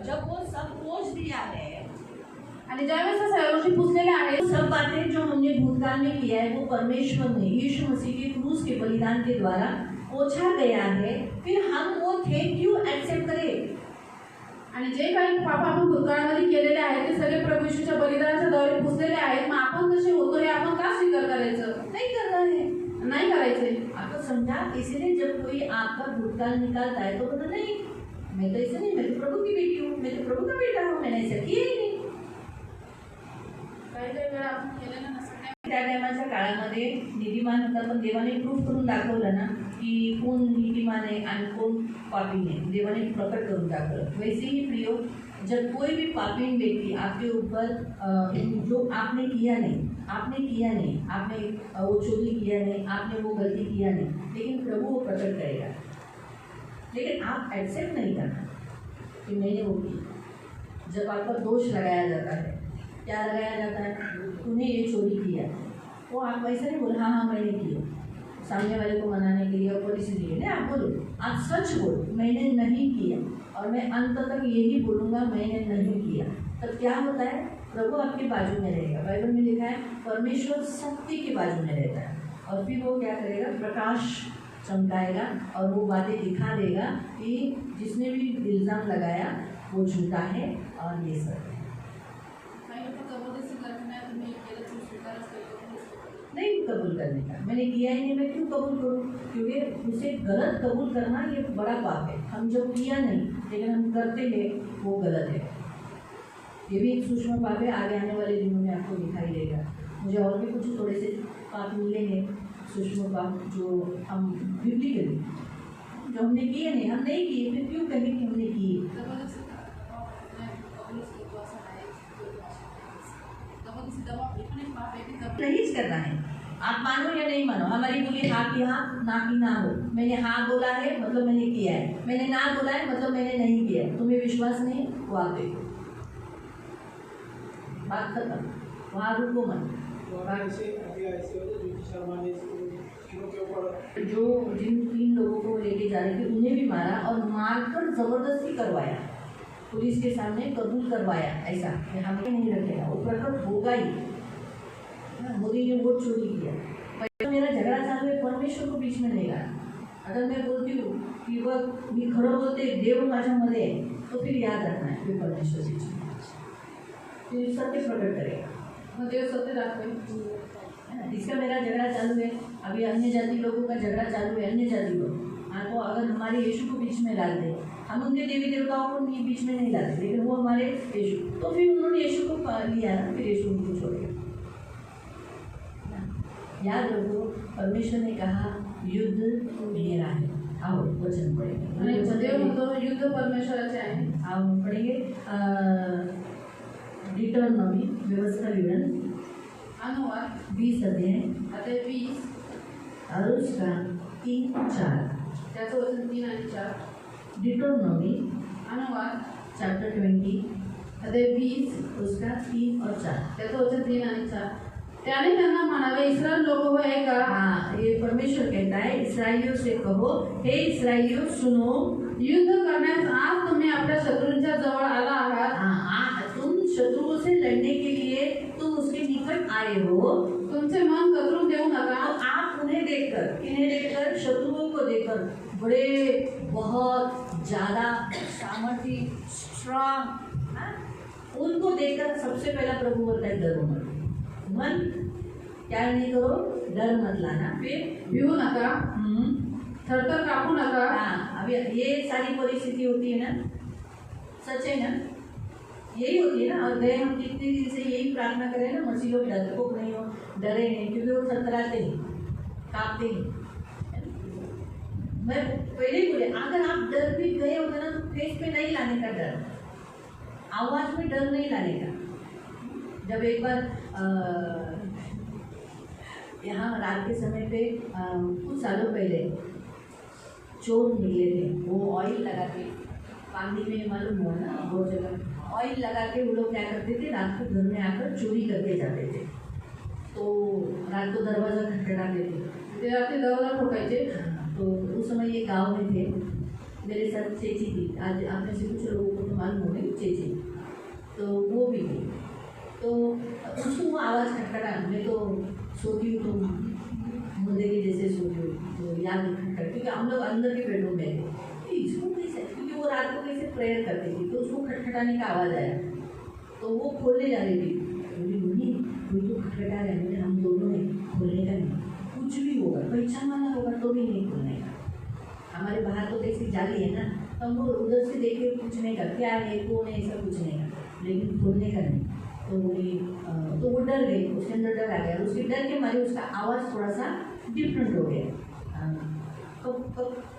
[SPEAKER 1] जब वो सब पोछ दिया है,
[SPEAKER 2] आणि ज्यावेळेस सगळ्या गोष्टी पुसलेल्या आहेत,
[SPEAKER 1] सब बातें जो हमने भूतकाल में किया है वो परमेश्वर ने यीशु मसीह के क्रूस के बलिदान के द्वारा पोछा गया है. फिर हम वो थे क्यों एक्सेप्ट करें.
[SPEAKER 2] आणि जे काही पाप आपण भूतकाळामध्ये केलेले आहेत ते सगळे प्रभू येशूच्या बलिदानाच्या द्वारे पुसलेले आहेत. मग आपण कसे होतो हे आपण का स्वीकार करायचं,
[SPEAKER 1] नहीं करना है,
[SPEAKER 2] नाही करायचे.
[SPEAKER 1] आपको समझा. इसीलिए जब कोई आपका भूतकाल निकालता है तो बोलता नहीं मैं तो ऐसा नहीं, मैं तो प्रभु की बेटी हूँ, मैं तो प्रभु का बेटा हूँ, मैंने ऐसा किया ही नहीं.
[SPEAKER 2] काही काही वेळा आपण केलेलं नसतं.
[SPEAKER 1] त्या टायमाच्या काळामध्ये नीतिमान होता पण देवाने प्रूफ करून दाखवलं ना की कोण नीतिमान आहे आणि कोण पापी आहे. देवाने प्रकट करून दाखवलं. वैसे ही प्रियो, जब कोई भी पापी व्यक्ति आपके ऊपर जो आपने किया नहीं, आपने वो चोरी किया नहीं, आपने वो गलती किया नहीं, लेकिन प्रभु वो प्रकट करेगा. लेकिन आप एक्सेप्ट नहीं करना कि मैंने वो किया. जब आप पर दोष लगाया जाता है, क्या लगाया जाता है, तूने ये चोरी किया, वो आप वैसे नहीं बोलो हाँ मैंने किया सामने वाले को मनाने के लिए और पुलिस लिए. नहीं, आप बोलो, आप सच बोलो मैंने नहीं किया, और मैं अंत तक यही बोलूँगा मैंने नहीं किया. तब क्या होता है, प्रभु आपके बाजू में रहेगा. बाइबल में लिखा है परमेश्वर सत्य के बाजू में रहता है, और फिर वो क्या करेगा, प्रकाश चमकाएगा और वो बातें दिखा देगा कि जिसने भी इल्ज़ाम लगाया वो झूठा है और ये सब है.
[SPEAKER 2] काही लोक जबरदस्ती करते नाही, तुम्ही केलं तर स्वीकारच करतो.
[SPEAKER 1] नहीं कबूल करने का, मैंने किया ही नहीं, मैं क्यों कबूल करूँ. क्योंकि उसे गलत कबूल करना ये बड़ा पाप है. हम जब किया नहीं लेकिन हम करते हैं वो गलत है. ये भी एक सूक्ष्म पाप है, आगे आने वाले दिनों में आपको दिखाई देगा. मुझे और भी कुछ थोड़े से पाप मिलेंगे सूक्ष्म पाप जो हम बिब्लिकली जो हमने किए नहीं, हम नहीं किए फिर क्यों कहें कि हमने किए.
[SPEAKER 2] जबरदस्ती कबूलच करतो असं आहे. जबरदस्ती दबाव हे पण एक पाप आहे की जबरदस्ती
[SPEAKER 1] नहीं करना है. आप मानो या नहीं मानो, हमारी बोली हाँ की हाँ ना की ना हो. मैंने हाँ बोला है मतलब मैंने किया है, मैंने ना बोला है मतलब मैंने नहीं किया. तुम्हें विश्वास नहीं, वो आप देखो, बात खत्म, वहाँ रुको मत. जो जिन 3 लोगों को लेके जा रहे थे उन्हें भी मारा और मारकर जबरदस्ती करवाया, पुलिस के सामने कबूल करवाया. ऐसा हमें नहीं रखेगा, वो प्रकट होगा ही. मोदी ने वोट चोरी किया, पहले मेरा झगड़ा चालू है, परमेश्वर को बीच में नहीं लाना. अगर मैं बोलती हूँ की बघ मी खरं बोलते, देव माझ्यामध्ये आहे, तो फिर याद रखना है फिर परमेश्वर बीच में, फिर सत्य प्रकट करेगा.
[SPEAKER 2] मग देव सत्य दाखवेल.
[SPEAKER 1] इसका मेरा झगड़ा चालू है, अभी अन्य जाति लोगों का झगड़ा चालू है. अन्य जाति लोग हाँ, तो अगर हमारे यीशु को बीच में डाल दे, हम उनके देवी देवताओं को बीच में नहीं लाते, लेकिन वो हमारे यीशु, तो फिर उन्होंने यीशु को लिया ना, फिर यीशु उनको छोड़ गया. याद रखो, परमेश्वर ने कहा युद्ध मेरा है. आओ वचन
[SPEAKER 2] आणि देव
[SPEAKER 1] पढ़ेंगे.
[SPEAKER 2] म्हणतो युद्ध परमेश्वराचे आहे.
[SPEAKER 1] हम पढ़ेंगे डिटरनॉमी व्यवस्था विवरण
[SPEAKER 2] अनुवाद
[SPEAKER 1] 20 अध्याय
[SPEAKER 2] अध्याय 20
[SPEAKER 1] और उसका 3-4.
[SPEAKER 2] त्याचं वचन 3 आणि 4.
[SPEAKER 1] डिटरनॉमी
[SPEAKER 2] अनुवाद
[SPEAKER 1] चैप्टर 20
[SPEAKER 2] अध्याय 20
[SPEAKER 1] उसका 3 और 4.
[SPEAKER 2] त्याचं वचन 3 आणि 4. त्याने त्यांना म्हणावे, इस्रायल लोक हो आहे का.
[SPEAKER 1] हाँ, ये परमेश्वर कहता है इसराइलियों से कहो, हे इसराइलियों सुनो,
[SPEAKER 2] युद्ध करण्यास आज तुम्ही आपल्या शत्रूंच्या जवळ आला आहात.
[SPEAKER 1] से लड़ने के लिए तुम उसके निकट आए हो,
[SPEAKER 2] तुमचे मन कतरून देऊ
[SPEAKER 1] तो
[SPEAKER 2] नका।
[SPEAKER 1] आप उन्हें देखकर, इन्हें देखकर, शत्रुओं को देखकर, बड़े बहुत ज्यादा सामर्थी स्ट्रांग, उनको देखकर सबसे पहला प्रभु बोलता है डरो मत। मन क्या नहीं करो, डर मत लाना। फिर
[SPEAKER 2] भिवू नका, थरथर कापू नका।
[SPEAKER 1] हाँ, अभी ये सारी परिस्थिति होती है ना, सच है ना, यही होती है ना। और गए हम कितने दिन से यही प्रार्थना करें ना, मसीह लोग डरपोक नहीं हो, डरे नहीं, क्योंकि वो थरथराते नहीं, कांपते नहीं। मैं पहले ही बोले, अगर आप डर भी गए होते ना, तो फेस पे नहीं लाने का डर, आवाज में डर नहीं लाने का। जब एक बार यहाँ रात के समय पे कुछ सालों पहले चोर निकले थे, वो ऑयल लगा के, पानी में मालूम हुआ ना बहुत जगह, ऑयल लगा के वो लोग क्या करते थे, रात को घर में आकर चोरी करके जाते थे। तो रात को दरवाज़ा खटखटाते थे,
[SPEAKER 2] ते रात्री दरवाजा ठोकायचे।
[SPEAKER 1] तो उस समय ये गांव में थे, मेरे साथ चेची थी, आज आप में से कुछ लोगों को तो मालूम होगी चेची, तो वो भी थी। तो उसको वो आवाज़ खटखटा, मैं तो सोती हूँ तो मुर्दे के जैसे सोती हूँ, तो याद खटखट, क्योंकि हम लोग अंदर के बेडरूम में थे। इसको कैसे, क्योंकि वो रात को कैसे प्रेयर करती थी, तो उसको खटखटाने का आवाज़ आया, तो वो खोलने जा रही थी। बोली मम्मी कोई तो खटखटा रहा है, हम दोनों ने खोलने का नहीं, कुछ भी होगा, पहचान वाला होगा तो भी नहीं खोलने का। हमारे बाहर तो कैसी जाली है ना, तो हम वो उधर से देख के कुछ नहीं कर, क्या है कौन है, ऐसा कुछ नहीं कर, लेकिन खोलने का नहीं। तो बोली तो वो डर गई, उसके अंदर डर आ गया, उसके डर के मारे उसका आवाज़ थोड़ा सा डिफरेंट हो गया। तो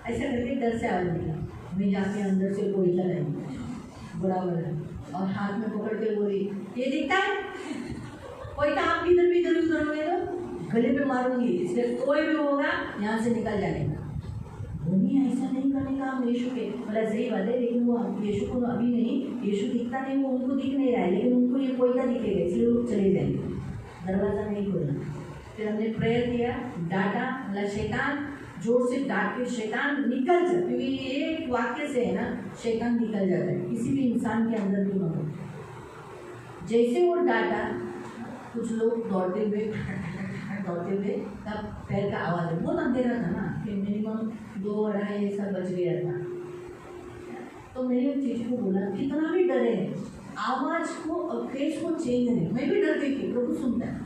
[SPEAKER 1] ऐसा करके डर से आवाज़ निकला, मैं जाके अंदर से कोई नहीं बड़ा वाला, और हाथ में पकड़ के बोली ये दिखता है कोई, तो आप इधर भी इधर करोगे तो गले पे मारूंगी, इसलिए कोई भी होगा यहाँ से निकल जाने का। नहीं ऐसा नहीं करने का हम यीशु के, मतलब सही बात है, लेकिन वो यीशु को अभी नहीं, यीशु दिखता नहीं, वो उनको दिख नहीं रहा है, लेकिन उनको ये कोयता दिखेगा, इसलिए लोग चले जाएंगे, दरवाज़ा नहीं खोलना। फिर हमने प्रेयर किया, डांटा, मतलब शैतान जोर से डांट के शैतान निकल जाए, क्योंकि ये एक वाक्य से है ना, शैतान निकल जाता है किसी भी इंसान के अंदर भी मगर। जैसे वो डांटा, कुछ लोग दौड़ते हुए दौड़ते हुए, तब पैर का आवाज़, बहुत अंधेरा था ना, फिर मिनिमम 2-2.5 ऐसा बज गया था। तो मैंने उस चीज़ को बोला, कितना भी डरे, आवाज़ को और फेस को चेंज नहीं, मैं भी डर गई थी, प्रभु सुनता है,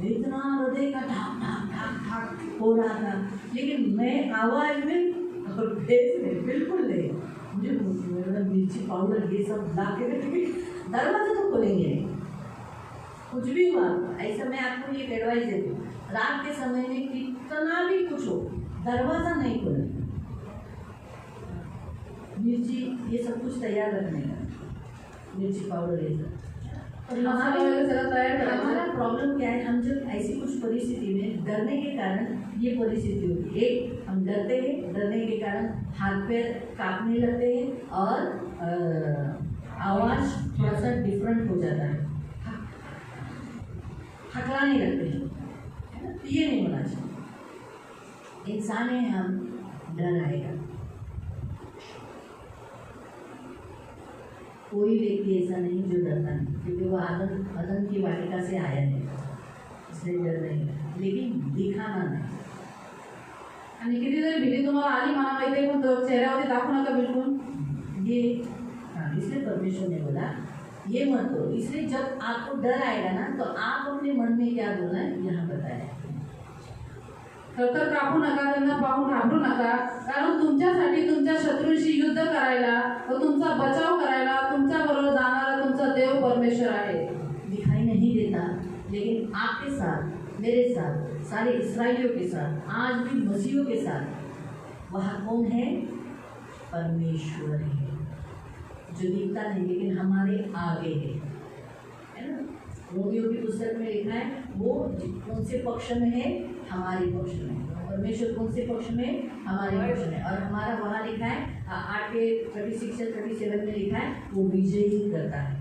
[SPEAKER 1] इतना हृदय का ठाक ठाक ठाक ठाक हो रहा था, लेकिन मैं आवाज़ में और फेस में बिल्कुल नहीं। मुझे मिर्ची पाउडर ये सब ला के रखी, दरवाजा तो खोलेंगे, कुछ भी हुआ ऐसा। मैं आपको ये एडवाइस देती हूँ, रात के समय में कितना भी कुछ हो, दरवाज़ा नहीं खोलना, मिर्ची ये सब कुछ तैयार रखने का, मिर्ची पाउडर ये सब। और हमारा प्रॉब्लम क्या है, हम जब ऐसी कुछ परिस्थिति में डरने के कारण ये परिस्थिति होती है, एक हम डरते हैं, डरने के कारण हाथ पैर कांपने लगते हैं, और आवाज़ थोड़ा सा डिफरेंट हो जाता है, हकलाने लगते हैं, ये नहीं होना चाहिए। इंसान है हम, डर आएगा। कोई व्यक्ति ऐसा नहीं जो डरता नहीं, क्योंकि वो आदम की वाटिका से आया है, इसलिए डर नहीं, लेकिन दिखाना नहीं।
[SPEAKER 2] आणि किती जरी भीती तुम्हाला आली मला माहिती आहे, पण चेहऱ्यावरती दाखवू नका बिलकुल।
[SPEAKER 1] ये इसलिए परमेश्वर ने बोला ये मत करो। इसलिए जब आपको डर आएगा ना, तो आप अपने मन में क्या बोलना है यहाँ बताया,
[SPEAKER 2] थरथर कापू नका, त्यांना पाहून घाबरू नका, कारण तुमच्यासाठी तुमच्या शत्रूंशी युद्ध करायला व तुमचा बचाव करायला तुमच्या बरोबर जाणारा तुमचा देव परमेश्वर आहे।
[SPEAKER 1] दिखाई नहीं देता, लेकिन आपके साथ, मेरे साथ, सारे इस्राएलियों के साथ, आज भी मसीहों के साथ वहाँ कौन है? परमेश्वर है, जो दिखता नहीं लेकिन हमारे आगे है ना। रोमियो की पुस्तक में लिखा है, वो कौन से पक्ष में है? हमारे पक्ष में। परमेश्वर कौन से पक्ष में? हमारे पक्ष में। और हमारा वहाँ लिखा है 8:36 या 37 में लिखा है, वो विजयी करता है।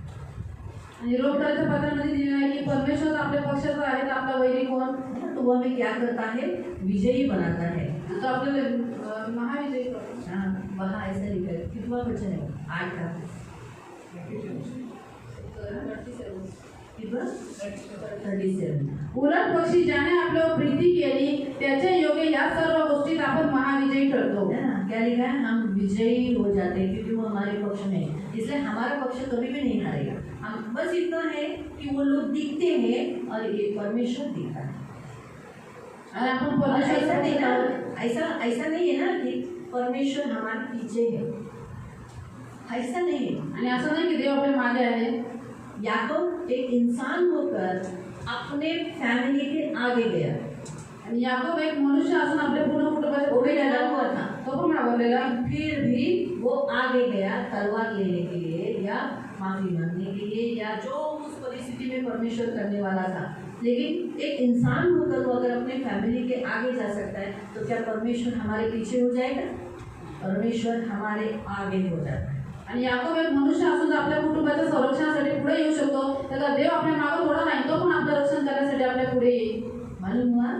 [SPEAKER 2] आणि रोमकरांच्या पत्रामध्ये दिलेलं आहे की परमेश्वर आपल्या पक्षाचा आहे, तर आपला वैरी कोण?
[SPEAKER 1] तो वो हमें क्या करता है? विजयी बनाता है।
[SPEAKER 2] तो आपल्याला महाविजयी करतो।
[SPEAKER 1] हाँ, वहाँ ऐसा लिखा है। कितना वचन है? 8 का
[SPEAKER 2] 37
[SPEAKER 1] 37.
[SPEAKER 2] उलट पक्षी ज्याने आपल्यावर प्रीती केली त्याच्या योगे या सर्व गोष्टीत आपण महाविजयी ठरतो.
[SPEAKER 1] है ना, क्या लिखा है? हम विजयी हो जाते हैं क्योंकि वो हमारे पक्ष में है, इसलिए हमारा पक्ष कभी भी नहीं हारेगा. हम बस इतना है कि वो लोग दिखते हैं और ये परमेश्वर दिखता है.
[SPEAKER 2] आणि आपण
[SPEAKER 1] और ऐसा नहीं ना,
[SPEAKER 2] परमेश्वर
[SPEAKER 1] ऐसा नहीं है ना कि परमेश्वर हमारे पीछे है, ऐसा नहीं है.
[SPEAKER 2] आणि असं नाही की देव आपल्या मागे आहे.
[SPEAKER 1] याकूब एक इंसान होकर अपने फैमिली के आगे गया.
[SPEAKER 2] आणि याकोब एक मनुष्य असून आपल्या पूर्ण कुटुंबाच्या
[SPEAKER 1] वो भी
[SPEAKER 2] पुढे
[SPEAKER 1] डरा
[SPEAKER 2] गेला.
[SPEAKER 1] हुआ था,
[SPEAKER 2] तो पण घाबरलेला.
[SPEAKER 1] फिर भी वो आगे गया तलवार लेने के लिए या माफी मांगने के लिए या जो उस परिस्थिति में परमेश्वर करने वाला था. लेकिन एक इंसान होकर वो अगर अपने फैमिली के आगे जा सकता है तो क्या परमेश्वर हमारे पीछे हो जाएगा? परमेश्वर हमारे आगे हो जाता है.
[SPEAKER 2] आणि याकोब एक मनुष्य असून जर आपल्या कुटुंबाच्या संरक्षणासाठी पुढे येऊ शकतो तर देव आपल्या मागे थोडा नाही, तो पण आपलं रक्षण करण्यासाठी आपल्या पुढे येईल.
[SPEAKER 1] मालूम हुआ?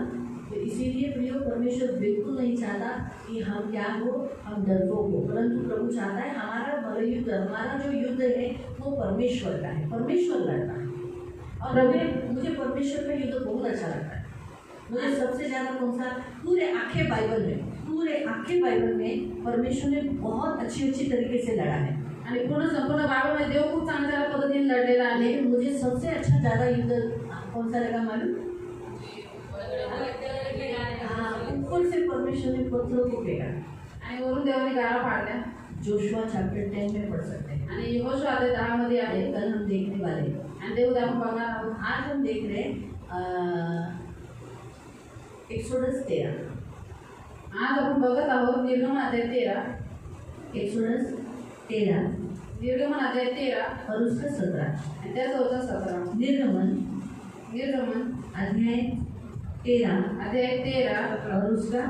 [SPEAKER 1] तो इसीलिए प्रियो परमेश्वर बिल्कुल नहीं चाहता कि हम क्या हो, हम डरपोक हो, परंतु प्रभु चाहता है हमारा बलयुद्ध, हमारा जो युद्ध है वो परमेश्वर का है, परमेश्वर लड़ता है. और मुझे परमेश्वर का युद्ध बहुत अच्छा लगता है. मुझे सबसे ज़्यादा कौन सा, पूरे आखे बाइबल में परमेश्वर ने बहुत अच्छी तरीके से लड़ा है.
[SPEAKER 2] आणि पूर्ण संपूर्ण बायबलमध्ये देव खूप चांगल्या पद्धतीने लढलेला आहे.
[SPEAKER 1] लेकिन मुझे सबसे अच्छा ज़्यादा युद्ध कौन सा लगा मालूम? हाँ, ऊपर से परमेश्वर ने पत्थरों को फेंका.
[SPEAKER 2] आणि वरून देवाने गारा पाडल्या.
[SPEAKER 1] जोशुआ चैप्टर 10 में पढ़ सकते हैं.
[SPEAKER 2] आणि यहोशू अध्याय 10 मध्ये आहे.
[SPEAKER 1] कल हम देखने वाले हैं.
[SPEAKER 2] आणि देव आपण बघणार आहोत.
[SPEAKER 1] आज हम देख रहे हैं एक्सोडस 13.
[SPEAKER 2] आज आपण बघत आहोत निर्गमन अध्याय 13.
[SPEAKER 1] एक्सोडस 13
[SPEAKER 2] निर्गमन अध्याय 13
[SPEAKER 1] और उसका 17.
[SPEAKER 2] आणि त्याचा होता 17.
[SPEAKER 1] निर्गमन
[SPEAKER 2] अध्याय
[SPEAKER 1] अध्याय 13 और उसका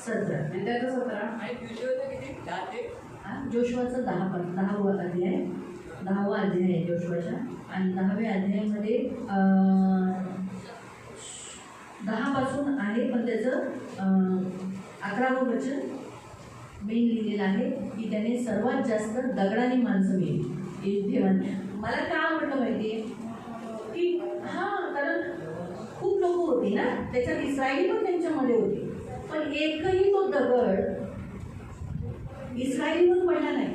[SPEAKER 1] 17.
[SPEAKER 2] आणि त्याचा 17.
[SPEAKER 1] जोशुआचा 10वा अध्याय आहे जोशुआचा. आणि 10व्या अध्यायामध्ये 10 पासून आहे, पण त्याचं 11वं वचन मेन लिहिलेलं आहे की त्याने सर्वात जास्त दगडाने माणसं मिळली देवाने. मला का आवडलं माहिती आहे की कारण खूप लोक होती ना, त्याच्यात इस्रायली पण त्यांच्यामध्ये होती, पण एकही तो दगड इस्रायली पण पडला नाही.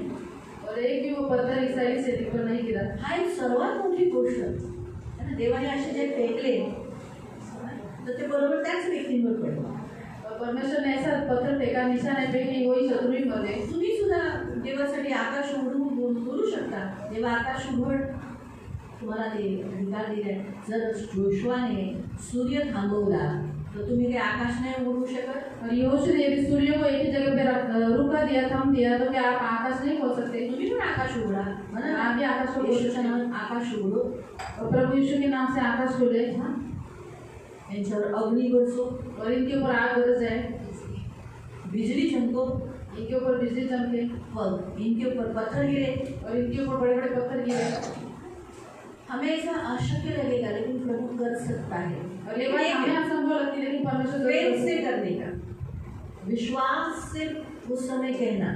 [SPEAKER 2] और एक भी वो पत्थर इस्रायली शेती पर नहीं गिरा.
[SPEAKER 1] हा एक सर्वात मोठी गोष्ट आहे. देवाने असे जे फेकले तर ते बरोबर त्याच व्यक्तींवर पडले.
[SPEAKER 2] परमेश्वर ने ऐसा पत्थर फेंका निशाने पे कि वही शत्रु ही मरे.
[SPEAKER 1] तुम्ही सुद्धा देवासाठी आकाश उघडून बोलू शकता. देवा आकाश उघड, तुम्हाला ते अधिकार दिले. जर जोशुआने सूर्य थांबवला तर तुम्ही ते आकाश नाही उडवू शकत.
[SPEAKER 2] और यहोशू ने यदि सूर्य को एक ही जगह पे रुका दिया, थम दिया, तो क्या आप आकाश नहीं खोल सकते?
[SPEAKER 1] तुम्ही पण आकाश उघडा म्हणा.
[SPEAKER 2] आप भी आकाश को खोल
[SPEAKER 1] येशूच्या
[SPEAKER 2] सकते.
[SPEAKER 1] नावात आकाश उघडो.
[SPEAKER 2] और प्रभु यीशु के नाम से आकाश खोले.
[SPEAKER 1] यांच्यावर अग्नी बरसो,
[SPEAKER 2] और इनके ऊपर आग बरस जाए,
[SPEAKER 1] बिजली चमको,
[SPEAKER 2] इनके ऊपर बिजली चमके,
[SPEAKER 1] और इनके ऊपर पत्थर गिरे.
[SPEAKER 2] और इनके ऊपर बड़े बड़े पत्थर गिरे.
[SPEAKER 1] हमें ऐसा अशक्य लगेगा लेकिन प्रभु कर सकता है.
[SPEAKER 2] और ये बात हमें असंभव लगती है, लेकिन परमेश्वर
[SPEAKER 1] प्रेम से करने का, विश्वास से उस समय कहना,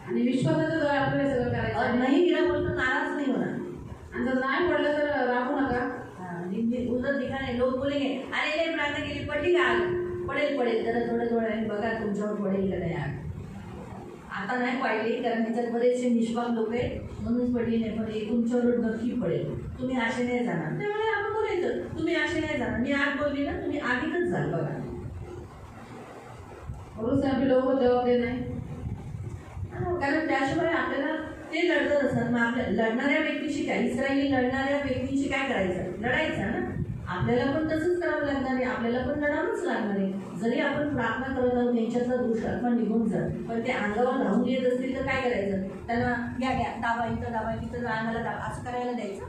[SPEAKER 2] आणि विश्वासाच्या द्वारे आपल्याला हे सगळं करायचं
[SPEAKER 1] और
[SPEAKER 2] आहे.
[SPEAKER 1] नहीं गिरा बोल तो नाराज नहीं होना.
[SPEAKER 2] आणि जर नाही पडलं तर राहू नका.
[SPEAKER 1] उधर दिखाने लोग बोलेंगे अरे ले प्रार्थना केली पडली का आग? पडेल जरा थोडं बघा तुमच्यावर पडेल का नाही आग. आता नाही पडली कारण त्याच्यात बरेचसे निष्पाप लोक आहेत म्हणून पडली नाही, पण तुमच्यावर नक्की पडेल. तुम्ही आशे नाही जाणार. त्यामुळे आपण बोलायचं तुम्ही आशे नाही जाणार. मी आग बोलली ना, तुम्ही आगीतच जाल बघा.
[SPEAKER 2] और उसने अभी लोगों को जवाब देना है.
[SPEAKER 1] कारण त्याशिवाय आपल्याला ते लढत असतात. मग आपल्या लढणाऱ्या व्यक्तीशी काय, इस्रायली लढणाऱ्या व्यक्तीशी काय करायचं? लढायचं ना. आपल्याला पण तसंच करावं लागणार आहे. आपल्याला पण लढावंच लागणार आहे. जरी आपण प्रार्थना करत आहोत त्यांच्यातला दुष्टात्मा निघून जात, पण ते अंगावर राहून येत असतील तर काय करायचं? त्यांना घ्या दाबा इथं तिथं अंगाला दाबा असं करायला द्यायचं.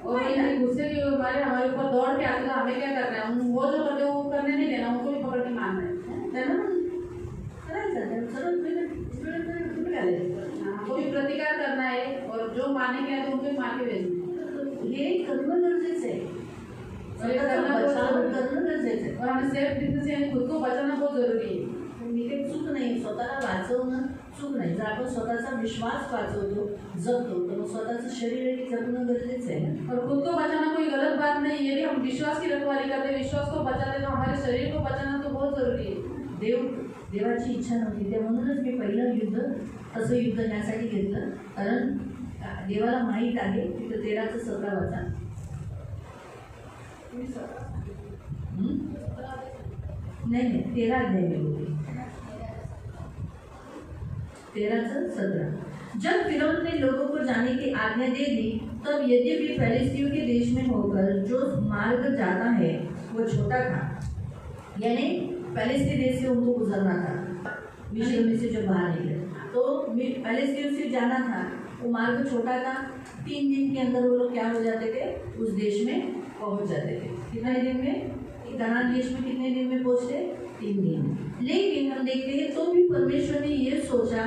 [SPEAKER 2] और ये गुस्से के मारे हमारे ऊपर दौड़ के आते, हमें क्या करना है? वो जो करते वो करने नहीं देना, उनको भी पकड़ के मारना है.
[SPEAKER 1] त्यांना करायचं सर्व तुम्ही करायचं.
[SPEAKER 2] हमको भी प्रतिकार करना है, और जो मारने के आए तो उनको मार के भेजना.
[SPEAKER 1] हे करणं गरजेचं आहे. करणं गरजेचं आहे.
[SPEAKER 2] और हमें सेल्फ डिफेंस यानी खुद को बचाना बहुत जरूरी है.
[SPEAKER 1] ही काही चूक नाही, स्वतःला वाचवणं चूक नाही. जर आपण स्वतःचा विश्वास वाचवतो, जपतो, तर मग स्वतःचं शरीरही जपणं गरजेचं आहे ना.
[SPEAKER 2] और खुद को बचाना कोई गलत बात नहीं है, यदि हम विश्वास की रखवाली करते, विश्वास को बचाते, तो हमारे शरीर को बचाना तो बहुत जरूरी है.
[SPEAKER 1] देवाची इच्छा नव्हती, ते म्हणूनच मी पहिलं युद्ध तसं युद्ध न्यासाठी घेतलं, कारण देवाला माहीत आहे. तिथं 13:17 वाचा. नहीं 13 अध्याय में बोली 13:17. जब फिरौन ने लोगों को जाने की आज्ञा दे दी, तब यद्यपि फिलिस्तियों के देश में होकर जो मार्ग जाता है वो छोटा था, यानी फिलिस्ती देश से उनको गुजरना था. मिस्र में से जब बाहर निकले तो फिलिस्तियों से जाना था, वो मार्ग छोटा था. 3 दिन के अंदर वो लोग क्या हो जाते थे, उस देश में पहुंच जाते थे. कितने दिन में? कनान देश में कितने दिन में पहुंचते? 3 दिन. लेकिन हम देखते हैं तो भी परमेश्वर ने ये सोचा,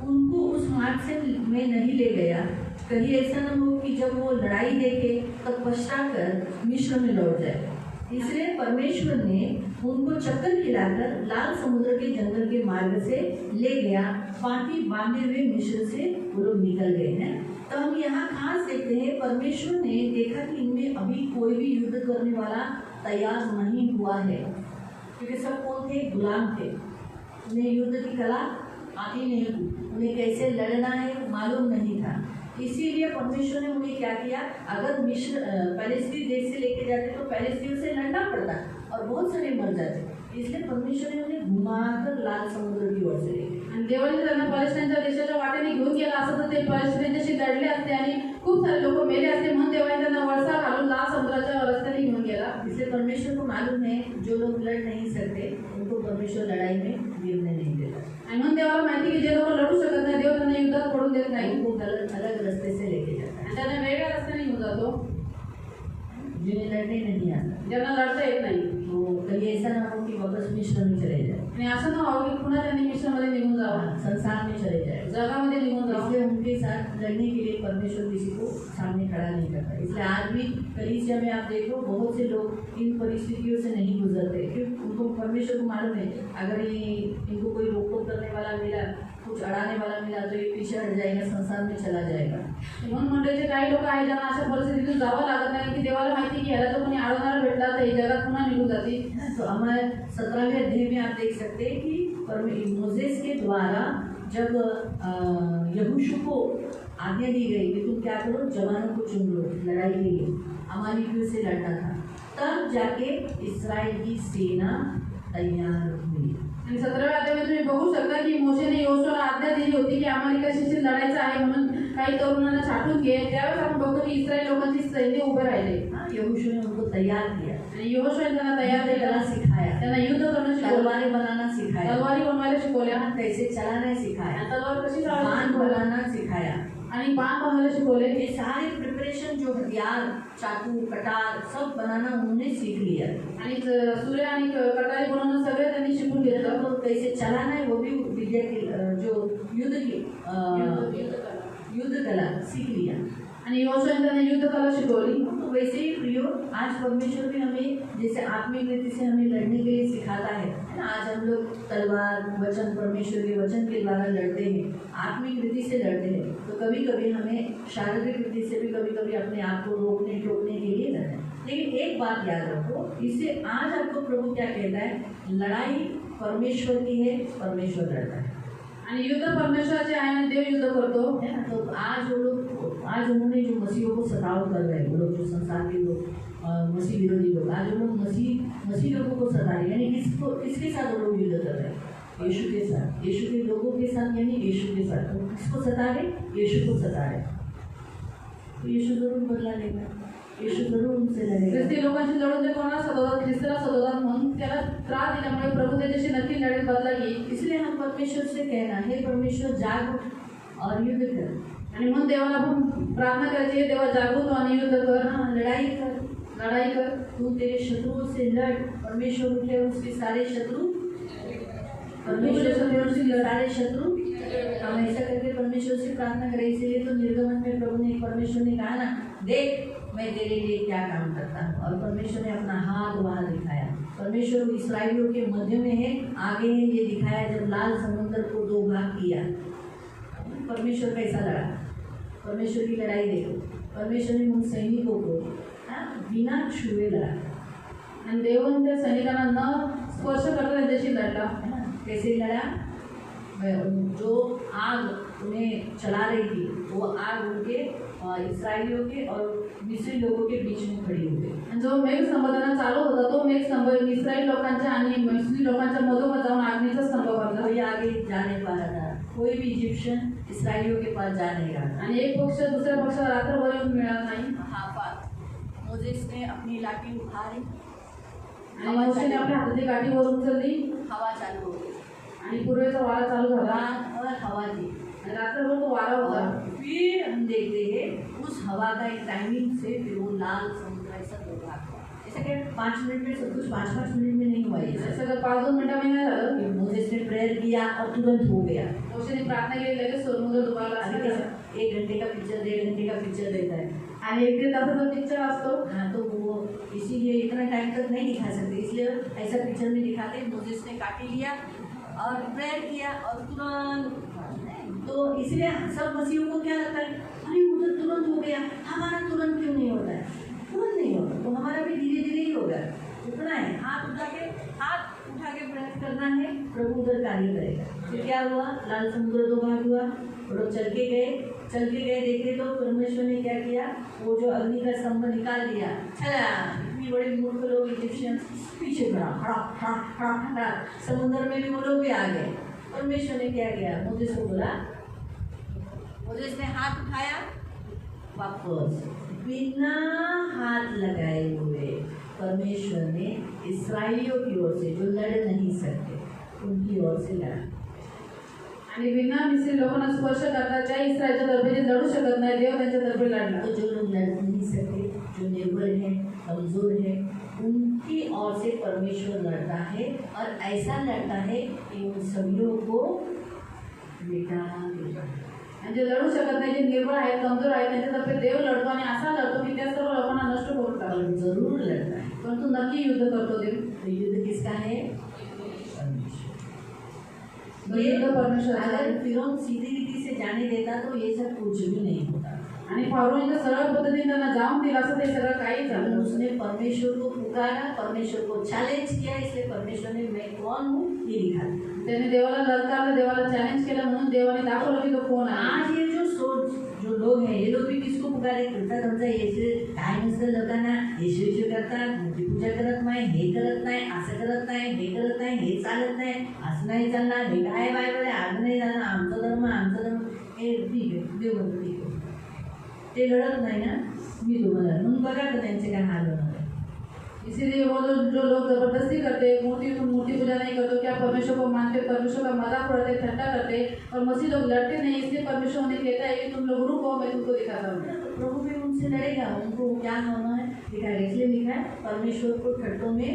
[SPEAKER 1] उनको उस मार्ग से में नहीं ले गया. कहीं ऐसा न हो कि जब वो लड़ाई देखे तब पछता कर मिस्र में लौट जाए. इसलिए परमेश्वर ने उनको चक्कर खिलाकर लाल समुद्र के जंगल के मार्ग से ले गया. बाकी बांधे हुए मिस्र से वो लोग निकल गए हैं. तो हम यहाँ खास देखते हैं, परमेश्वर ने देखा कि इनमें अभी कोई भी युद्ध करने वाला तैयार नहीं हुआ है, क्योंकि सब कौन थे? गुलाम थे. उन्हें युद्ध की कला आती नहीं थी, उन्हें कैसे लड़ना है मालूम नहीं था. इसीलिए परमेश्वर ने उन्हें क्या किया, अगर मिस्र फिलिस्ती देश से लेके जाते तो फिलिस्तियों से लड़ना पड़ता और बहुत सारे मर जाते. इसलिए परमेश्वर ने उन्हें घुमाकर लाल समुद्र की ओर से ले.
[SPEAKER 2] आणि देवाने त्यांना पॅलेस्टाईनच्या देशाच्या वाटेने घेऊन गेला असं तर ते पॅलेस्टाईनशी लढले असते आणि खूप सारे लोक मेले असते, म्हणून देवाने त्यांना वळसा घालून लाल समुद्राच्या रस्त्याने घेऊन गेला.
[SPEAKER 1] इसलिए परमेश्वर को मालूम है, जो लोग लड़ नहीं सकते उनको परमेश्वर लड़ाई में गिरने नहीं देता.
[SPEAKER 2] आणि म्हणून देवाला माहिती की जे लोक लढू शकत नाही, देव त्यांना युद्धात पडून देत नाही.
[SPEAKER 1] उनको अलग रास्ते से लेके जाता है.
[SPEAKER 2] आणि त्यांना वेगळ्या रस्त्याने घेऊन जातो,
[SPEAKER 1] जिन्हें लड़ने नहीं आता,
[SPEAKER 2] ज्यांना लढता येत नाही.
[SPEAKER 1] तो कभी ऐसा ना हो कि वापस मिस्र में चले जाए,
[SPEAKER 2] आणि असं न व्हावं की पुन्हा त्यांनी मिश्रमध्ये निघून जावं,
[SPEAKER 1] संसार में चले जाए.
[SPEAKER 2] जगामध्ये निघून जावं.
[SPEAKER 1] इसलिए उनके साथ लड़ने के लिए परमेश्वर किसी को सामने खड़ा नहीं करता. इसलिए आज भी कलीसिया में आप देखो, बहुत से लोग इन परिस्थितियों से नहीं गुजरते, क्योंकि उनको परमेश्वर को मालूम है, अगर ये इनको कोई रोक टोक करने वाला मिला, कुछ अड़ाने वाला मिला, तो ये पीछे हट जाएगा, संसार में चला जाएगा.
[SPEAKER 2] म्हणून मंडळीचे काही लोक आहेत ज्यांना अशा परिस्थितीतून जावं लागत नाही, की देवाला माहिती की ह्याला तो कोणी अडवणारा भेटला तर हे जगात पुन्हा निघून जातील.
[SPEAKER 1] तो हमारे 17वें अध्याय में आप देख सकते हैं कि मोसेस के द्वारा जब यहोशू को आज्ञा दी गई कि तुम क्या करो, जवानों को चुन लो लड़ाई के लिए, अमालेकियों से लड़ना था, तब जाके इस्राएल की सेना तैयार हुई.
[SPEAKER 2] आणि 17व्या अध्यायात तुम्ही बघू शकता की मोशेने योशुआला आज्ञा दिली होती की अमालेकाशी लढायचं आहे, म्हणून काही तरुणांना छाटून घे. त्यावेळेस आपण बघतो की इस्रायल लोकांची सैन्य उभे राहिले.
[SPEAKER 1] यहोशू ने उनको तैयार किया,
[SPEAKER 2] आणि यहोशुआने त्यांना तयार केला,
[SPEAKER 1] सिखाया,
[SPEAKER 2] त्यांना युद्ध करणं शिकवलं,
[SPEAKER 1] तलवारें बनाना सिखाया,
[SPEAKER 2] तलवारी बनवायला शिकवल्या,
[SPEAKER 1] कैसे चलाना सिखाया,
[SPEAKER 2] तलवार कशी
[SPEAKER 1] बाण
[SPEAKER 2] चालवायची
[SPEAKER 1] बनाना सिखाया.
[SPEAKER 2] आणि बाण बनवायला शिकवले.
[SPEAKER 1] ये सारे प्रिपरेशन जो हथियार, चाकू, कटार सब बनाना उन्होंने सीख लिया.
[SPEAKER 2] आणि सूर्य आणि कटारी बनवणं सगळं त्यांनी शिकून घेतलं.
[SPEAKER 1] तो कैसे चलाना है वो भी विद्या की जो युद्ध की युद्ध कला सीख लिया.
[SPEAKER 2] आणि यहोशुआने त्यांना युद्ध कला शिकवली.
[SPEAKER 1] तो वैसे ही प्रियो, आज परमेश्वर भी हमें जैसे आत्मिक रीति से हमें लड़ने के लिए सिखाता है ना. आज हम लोग तलवार, वचन, परमेश्वर के वचन के द्वारा लड़ते हैं, आत्मिक रीति से लड़ते हैं. तो कभी कभी हमें शारीरिक रीति से भी कभी कभी अपने आप को रोकने टोकने के लिए लड़ना है. लेकिन एक बात याद रखो, इससे आज आपको प्रभु क्या कहता है, लड़ाई परमेश्वर की है, परमेश्वर लड़ता है.
[SPEAKER 2] आणि युद्ध परमेश्वराचे आहे आणि देव युद्ध करतो.
[SPEAKER 1] है ना. तो आज उन्होंने जो मसीहों को सताव कर रहे हैं, वो लोग जो संसार के लोग, मसीह विरोधी लोग, आज वो लोग मसीह लोगों को सता रहे हैं. यानी किसके साथ वो लोग युद्ध कर रहे हैं? यीशु के साथ, यीशु के लोगों के साथ, यानी यीशु के साथ. तो किसको सता रहे? यीशु को सता रहे. तो यीशु जरूर बदला लेगा, यीशु जरूर उनसे लड़ेगा.
[SPEAKER 2] ख्रिस्ती लोकांशी लढून ते कोणाला सतवतात? ख्रिस्ताला सतवतात, म्हणून त्याला त्रास दिल्यामुळे प्रभू त्याच्याशी नक्की लढेल, बदला घेईल.
[SPEAKER 1] इसलिए हम परमेश्वर से कहना है, परमेश्वर जाग और युद्ध कर.
[SPEAKER 2] आणि म्हणून देवाला आपण प्रार्थना करायची आहे, देवा जागृत हो आणि युद्ध कर.
[SPEAKER 1] हाँ, लड़ाई कर,
[SPEAKER 2] लढाई कर.
[SPEAKER 1] तू तेरे शत्रुओं से लड़. परमेश्वर उठे उसके सारे शत्रु, परमेश्वर से उसके सारे शत्रु. हम ऐसा करके परमेश्वर से प्रार्थना करें. इसीलिए तो निर्गमन में प्रभु ने, परमेश्वर ने कहा ना, देख मैं तेरे लिए क्या काम करता हूँ. और परमेश्वर ने अपना हाथ वहाँ दिखाया. परमेश्वर इस्राएलियों के मध्य में है, आगे है। ये दिखाया जब लाल समुद्र को दो भाग किया, परमेश्वर कैसा लड़ा। परमेश्वर की लड़ाई देखो, परमेश्वर ने उन सैनिकों को बिना छुए लड़ा,
[SPEAKER 2] आणि देवाने त्या सैनिकांना न स्पर्श करता त्यांच्याशी लढला.
[SPEAKER 1] कैसे लड़ा? जो आग उन्हें चला रही थी वो आग उनके इस्राएलियों के और मिस्री लोगों के बीच में खड़ी हो गई.
[SPEAKER 2] आणि जो मेघ स्तंभ चालू होता तो मेघ स्तंभ इस्रायल लोकांच्या आणि मिस्री लोकांच्या मधोमध जाऊन आग्नीचा स्तंभ बनला.
[SPEAKER 1] कोई आगे जा नहीं पा रहा था, कोई भी इजिप्शियन इसराइलियों के पास जा नहीं रहा था.
[SPEAKER 2] आणि एक पक्ष दुसऱ्या पक्षाला रात्रभर येऊन मिळत नाही.
[SPEAKER 1] मोजेस ने अपनी लाठी उठाई
[SPEAKER 2] आणि मोशेने आपल्या हाताची काठी वर उचलली
[SPEAKER 1] हवा चालू हो गई
[SPEAKER 2] आणि पूर्वेचा वारा चालू झाला
[SPEAKER 1] रात और हवा थी.
[SPEAKER 2] आणि रात्रभर तो वारा होता.
[SPEAKER 1] फिर हम देखते हैं उस हवा का एक टाइमिंग से फिर वो लाल समुद्र ऐसा दो भाग हुआ. ऐसा क्या 5 मिनट में सब कुछ 5-5 मिनट में नहीं हुआ. ये
[SPEAKER 2] सगळं 5-2 मिनिटांमध्ये नाही झालं.
[SPEAKER 1] मोजेस ने प्रेयर किया और तुरंत हो गया.
[SPEAKER 2] मोशेने प्रार्थना केली, लगेच समुद्र दुभागला.
[SPEAKER 1] 1 घंटे का पिक्चर 1.5 घंटे का पिक्चर देता है
[SPEAKER 2] आणि 1-1.5 तासाचा पिक्चर असतो.
[SPEAKER 1] हाँ, तो वो इसीलिए इतना टाइम तक नहीं दिखा सकते, इसलिए ऐसा पिक्चर में दिखाते. मोजेस ने काटी लिया और प्रेयर किया और तुरंत. तो इसलिए सब मसीहों को क्या लगता है, अरे उधर तुरंत हो गया, हमारा तुरंत क्यों नहीं होता है? तुरंत नहीं होता, तो हमारा भी धीरे धीरे ही होगा. उठना है, हाथ उठा के प्रेयर करना है, प्रभु उधर कार्य करेगा. फिर क्या हुआ? लाल समुद्र दो भाग हुआ. वो लोग चल के गए देखे तो परमेश्वर ने क्या किया, वो जो अग्नि का स्तंभ निकाल दिया. चला, इतनी बड़े मूर्ख लोग इजिप्शियन पीछे खड़ा, समुद्र में भी वो लोग भी आ गए. परमेश्वर ने क्या किया, मोजेस को बोला, मोजेस ने हाथ उठाया, वापस बिना हाथ लगाए हुए परमेश्वर ने इस्राएलियों की ओर से, जो लड़ नहीं सकते उनकी ओर से लड़ा.
[SPEAKER 2] आणि बिना मिस्री लोकांना स्पर्श करता ज्या इस्रायलच्या तर्फे जे लढू शकत नाही, देव त्यांच्या तर्फे लढला.
[SPEAKER 1] तो जो लोग लड़ नहीं सकते, जो निर्बल है, कमजोर है, उनकी ओर से परमेश्वर लड़ता है और ऐसा लड़ता है कि उन सभी को मिटा देता है.
[SPEAKER 2] आणि जे लढू शकत नाही, जे निर्बळ आहेत, कमजोर आहेत, त्यांच्यातर्फे देव लढतो आणि असा लढतो की त्या सर्व लोकांना नष्ट करून टाकतो.
[SPEAKER 1] और जरूर लड़ता है.
[SPEAKER 2] परंतु नक्की युद्ध करतो देव.
[SPEAKER 1] तो युद्ध किसका है?
[SPEAKER 2] ये युद्ध परमेश्वर.
[SPEAKER 1] अगर फिरौन सीधी रीति से जाने देता तो ये सब कुछ भी नहीं होता.
[SPEAKER 2] आणि फारोने जर सरळ पद्धतीने त्यांना जाऊन दिला असं ते सगळं काही झालं.
[SPEAKER 1] उसने परमेश्वर को पुकारा, परमेश्वर को चैलेंज किया, इसलिए परमेश्वर ने मैं कौन हूँ ये दिखा दिया.
[SPEAKER 2] त्याने देवाला ललकारलं, देवाला चॅलेंज केलं, म्हणून देवाने दाखवलं की तो कोण आहे.
[SPEAKER 1] आज ये जो लोग हैं, ये लोग भी किसको पुकारे? तुमचा येशू काय नसतं लोकांना, येशू करतात, मूर्ती पूजा करत नाही, हे करत नाही, असं करत नाही, हे करत नाही, हे चालत नाही, असं नाही चालणार, हे काय बायबल आहे, आज नाही जाणार, आमचा धर्म. हे ठीक आहे, देव म्हणतो ठीक आहे. ते लढत नाही ना, मी तुम्हाला म्हणून बघा तर त्यांचे काय हाल होणार.
[SPEAKER 2] इसीलिए वो जो लोग जबरदस्ती करते, मूर्ति पूजा नहीं करते, क्या परमेश्वर को मानते, परमेश्वर का मजाक उड़ाते, ठट्टा करते और मसीह लोग लड़ते नहीं. इसलिए परमेश्वर उन्हें कहता है कि तुम लोग रुको, मैं तुमको दिखाता हूँ.
[SPEAKER 1] प्रभु भी उनसे लड़ेगा, उनको क्या होना है दिखाएगा. इसलिए लिखा है परमेश्वर को ठट्टों में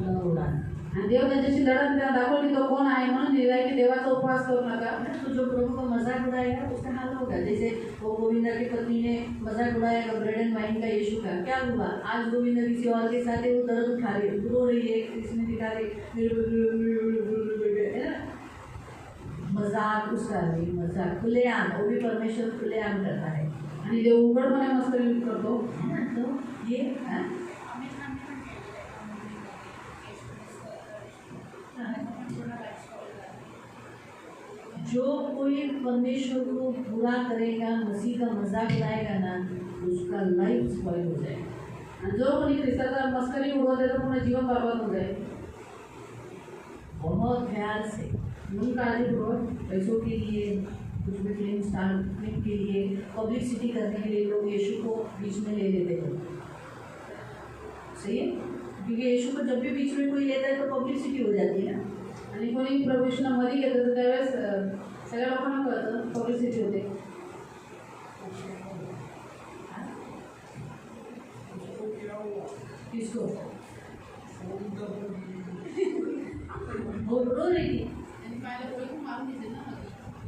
[SPEAKER 1] न उड़ाना.
[SPEAKER 2] आणि देव त्यांच्याशी लढत त्यांना दाखवली तो कोण आहे, म्हणून लिहिलाय की देवाचा उपवास करू नका.
[SPEAKER 1] तो जो प्रभु का मजाक उड़ाएगा उसका हाल होगा. जैसे वो गोविंदा की पत्नी ने मजाक उड़ाया ब्रेड एंड वाइन का यीशु का, क्या हुआ? आज गोविंदा किसी और के साथ वो दर्द उठा रही, रो रही है, इसमें दिखा रही है ना, मजाक उसका भी मजाक खुलेआम, वो भी परमेश्वर खुलेआम करता है.
[SPEAKER 2] आणि देव उघडपणे मस्करी करतो.
[SPEAKER 1] तो ये जो कोई परमेश्वर को बुरा करेगा, मसीह का मजाक उड़ाएगा ना, उसका लाइफ स्पॉइल हो जाएगा.
[SPEAKER 2] आणि जो कोणी ख्रिस्ताचा मस्करी उडवत त्याचं पूर्ण जीवन बर्बाद होत आहे.
[SPEAKER 1] बहुत ख्याल से,
[SPEAKER 2] म्हणून काळजीपूर्वक
[SPEAKER 1] पैसों के लिए, कुछ भी फिल्म के लिए, पब्लिसिटी करने के लिए लोग यीशु को बीच में ले लेते हैं. सही है, क्योंकि यीशु को जब भी बीच में कोई लेता है तो पब्लिसिटी हो जाती है ना.
[SPEAKER 2] आणि कोणी प्रभू येशूला मध्ये घेतं तर त्यावेळेस सगळ्या लोकांना कळतं, पब्लिसिटी होते.
[SPEAKER 1] किसको? वो रो रही थी.
[SPEAKER 2] आणि पाहिलं कोणी पण मारून घेते ना,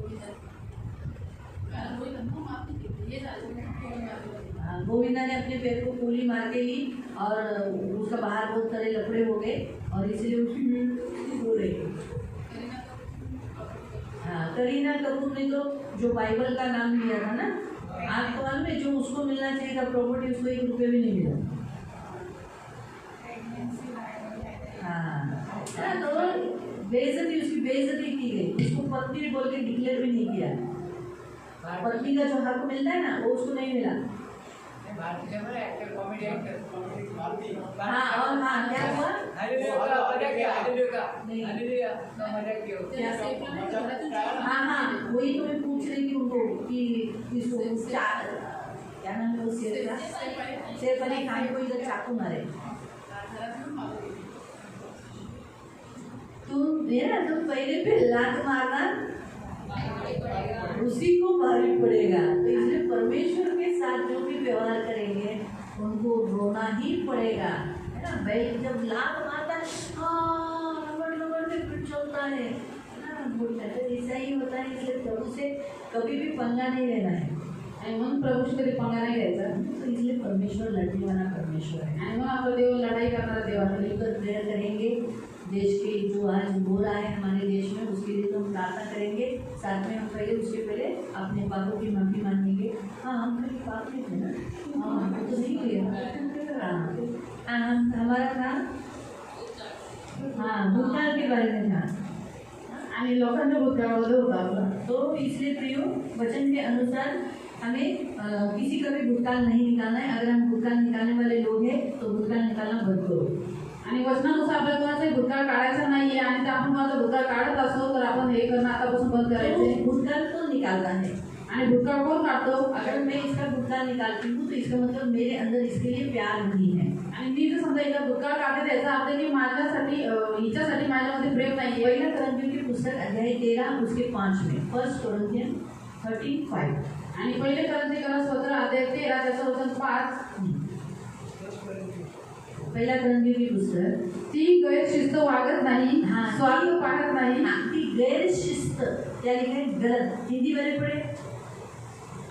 [SPEAKER 2] कोणी पाहिलं कोणी त्यांना मारून घेते, हे झालं कोणी मारून.
[SPEAKER 1] गोविंदा ने अपने पैर को गोली मार के ली और उसका बाहर बहुत सारे लफड़े हो गए और इसलिए उसकी हो रही है। हाँ, करीना कपूर ने तो जो बाइबल का नाम लिया था ना, आपको मालूम है जो उसको मिलना चाहिए था प्रॉपर्टी, उसको 1 रुपये भी नहीं मिला। हाँ, तो बेइज्जती, उसकी बेइज्जती की गई, उसको पत्नी बोल के डिक्लेयर भी नहीं किया। पत्नी का जो हक मिलता है ना वो उसको नहीं मिला। हाँ, और हाँ क्या हुआ? हाँ हाँ, वही तो मैं पूछ रही थी उनको कि इसको क्या नाम है उस शेर का? सैफ अली खान को इधर चाकू मारे। तुम पहले पे लात मारना, उसी को भारी पड़ेगा। तो इसलिए परमेश्वर के साथ जो भी व्यवहार करेंगे उनको रोना ही पड़ेगा, है ना। भाई जब लात मारता है, हाँ नंबर में फिर चलता है ना, बोलता है ऐसा ही होता है। इसलिए प्रभु से कभी भी पंगा नहीं लेना है,
[SPEAKER 2] आणि म्हणून प्रभूशी कधी पंगा नाही घ्यायचा।
[SPEAKER 1] तो इसलिए परमेश्वर लड़ने वाला परमेश्वर है।
[SPEAKER 2] आणि मग आपला देव लढाई करणारा देव आहे।
[SPEAKER 1] मिलकर प्रेयर करेंगे, देश के जो आज हो रहा है हमारे देश में उसके लिए तो हम प्रार्थना करेंगे। साथ में हम पहले उसके पहले अपने पापों की माफी मांगेंगे। हाँ, हम कभी पाप नहीं थे ना, हाँ वो तो नहीं किया। हाँ, हमारा था, हाँ भूतकाल के बारे में था
[SPEAKER 2] आणि लोकांच्या भूतकाळामध्ये होता आपला।
[SPEAKER 1] तो इसलिए प्रियो वचन के अनुसार हमें किसी का भी भूतकाल नहीं निकालना है। अगर हम भूतकाल निकालने वाले लोग हैं तो भूतकाल निकालना बंद करो।
[SPEAKER 2] आणि वचनानुसार आपल्याला कोणाचाही भूतकाळ काढायचा नाहीये आणि ते आपण कोणाचा भूतकाळ काढत असो तर आपण हे करणं आतापासून बंद करायचे।
[SPEAKER 1] भूतकाल कौन निकालता है?
[SPEAKER 2] आणि भूतकाळ कोण काढतो?
[SPEAKER 1] अगर मैं इसका भूतकाल निकालती हूँ तो इसका मतलब मेरे अंदर इसके लिए प्यार नहीं है।
[SPEAKER 2] आणि मी जर समजा हिचा भूतकाळ काढते त्याचा अर्थ की माझ्यासाठी हिच्यासाठी माझ्यामध्ये प्रेम नाहीये।
[SPEAKER 1] पहिला कोरिन्थियों की पुस्तक अध्याय 13 उसके 5 में 1 कोरिन्थियन 13:5
[SPEAKER 2] आणि पहिले कोरिन्थियन 17 अध्याय 13 त्याचं वचन 5।
[SPEAKER 1] पहिला कोरिन्थियों की पुस्तक,
[SPEAKER 2] ती गैरशिस्त वागत नाही,
[SPEAKER 1] हाँ,
[SPEAKER 2] स्वार्थ पाहत नाही।
[SPEAKER 1] ती गैर शिस्त क्या लिखा है? गलत। हिंदी वाले पढ़े,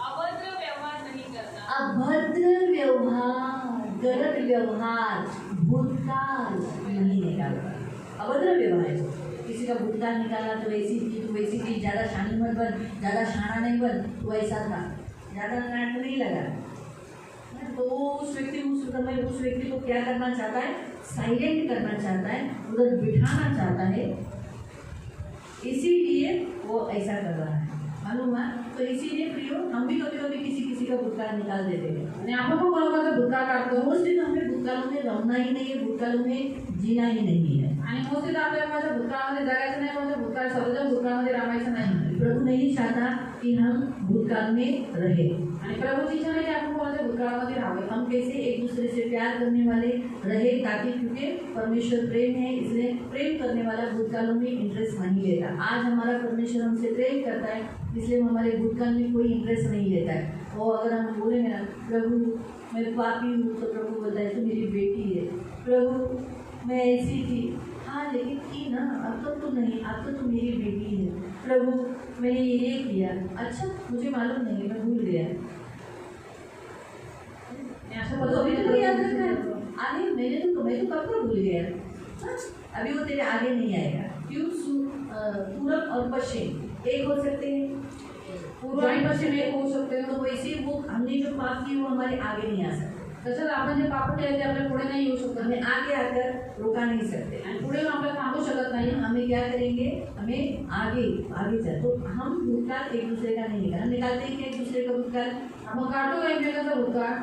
[SPEAKER 3] अभद्र व्यवहार नहीं करना।
[SPEAKER 1] अभद्र व्यवहार, गलत व्यवहार, भूतकाल नहीं निकालता। अभद्र व्यवहार है, किसी का भूतकाल निकालना तो ऐसी थी तो वैसी थी, ज़्यादा शानी मत बन, ज़्यादा शाना नहीं बन, तो ऐसा था, ज़्यादा नाट नहीं लगा। तो उस व्यक्ति को क्या करना चाहता है? साइलेंट करना चाहता है, उधर बिठाना चाहता है, इसीलिए वो ऐसा कर रहा है, मालूम है। तो इसीलिए प्रियो हम भी कभी कभी किसी का भूतकाल निकाल देते हैं
[SPEAKER 2] आणि आपण पण कोणाचा भूतकाळ काढतो।
[SPEAKER 1] मोस्टली तो हमें भूतकालों में रहना ही नहीं है, भूतकालों में जीना ही नहीं है।
[SPEAKER 2] आणि मोस्टली तर आपल्याला माझ्या भूतकाळामध्ये जगायचं नाही, माझ्या भूतकाळ सर्वजण भूतकाळामध्ये रामायचं नाही।
[SPEAKER 1] प्रभु नहीं चाहता कि हम भूतकाल में रहे।
[SPEAKER 2] आणि प्रभूची इच्छा नाही की आपण कोणाच्या भूतकाळामध्ये राहावे।
[SPEAKER 1] हम कैसे एक दूसरे से प्यार करने वाले रहे, ताकि क्योंकि परमेश्वर प्रेम है, इसलिए प्रेम करने वाला भूतकालों में इंटरेस्ट नहीं लेता। आज हमारा परमेश्वर हमसे प्रेम करता है, इसलिए हमारे भूतकाल में कोई इंटरेस्ट नहीं लेता है। और अगर हम बोलेंगे ना प्रभु मैं पापी हूँ, तो प्रभु बोलता है तो मेरी बेटी है। प्रभु मैं ऐसी थी, हाँ लेकिन थी ना, अब तो नहीं, अब तो मेरी बेटी है। प्रभु मैंने ये किया, अच्छा मुझे मालूम नहीं, मैं भूल गया। तो अभी तो याद रखना है, आगे मैं तो कब का भूल गया। अभी वो तेरे आगे नहीं आएगा। क्यों? पूरब और पश्चिम एक हो सकते हैं,
[SPEAKER 2] पूर्व आणि पश्चिम एक होऊ शकते।
[SPEAKER 1] तो वैसे वो हमने जो पाप किए वो हमारे आगे नहीं आ सकते।
[SPEAKER 2] तसंच आपण जे पाप केले ते आपल्या पुढे नाही येऊ शकत,
[SPEAKER 1] हमें आगे आकर रोका नहीं सकते,
[SPEAKER 2] आणि पुढे येऊन आपल्याला थांबू शकत नाही।
[SPEAKER 1] हमें क्या करेंगे? हमें आगे चल। तो हम भूतकाल एक दूसरे का नहीं निकालना, निकालते हैं कि एक दूसरे का भूतकाल
[SPEAKER 2] आपण काढतो का एकमेकांचा भूतकाळ?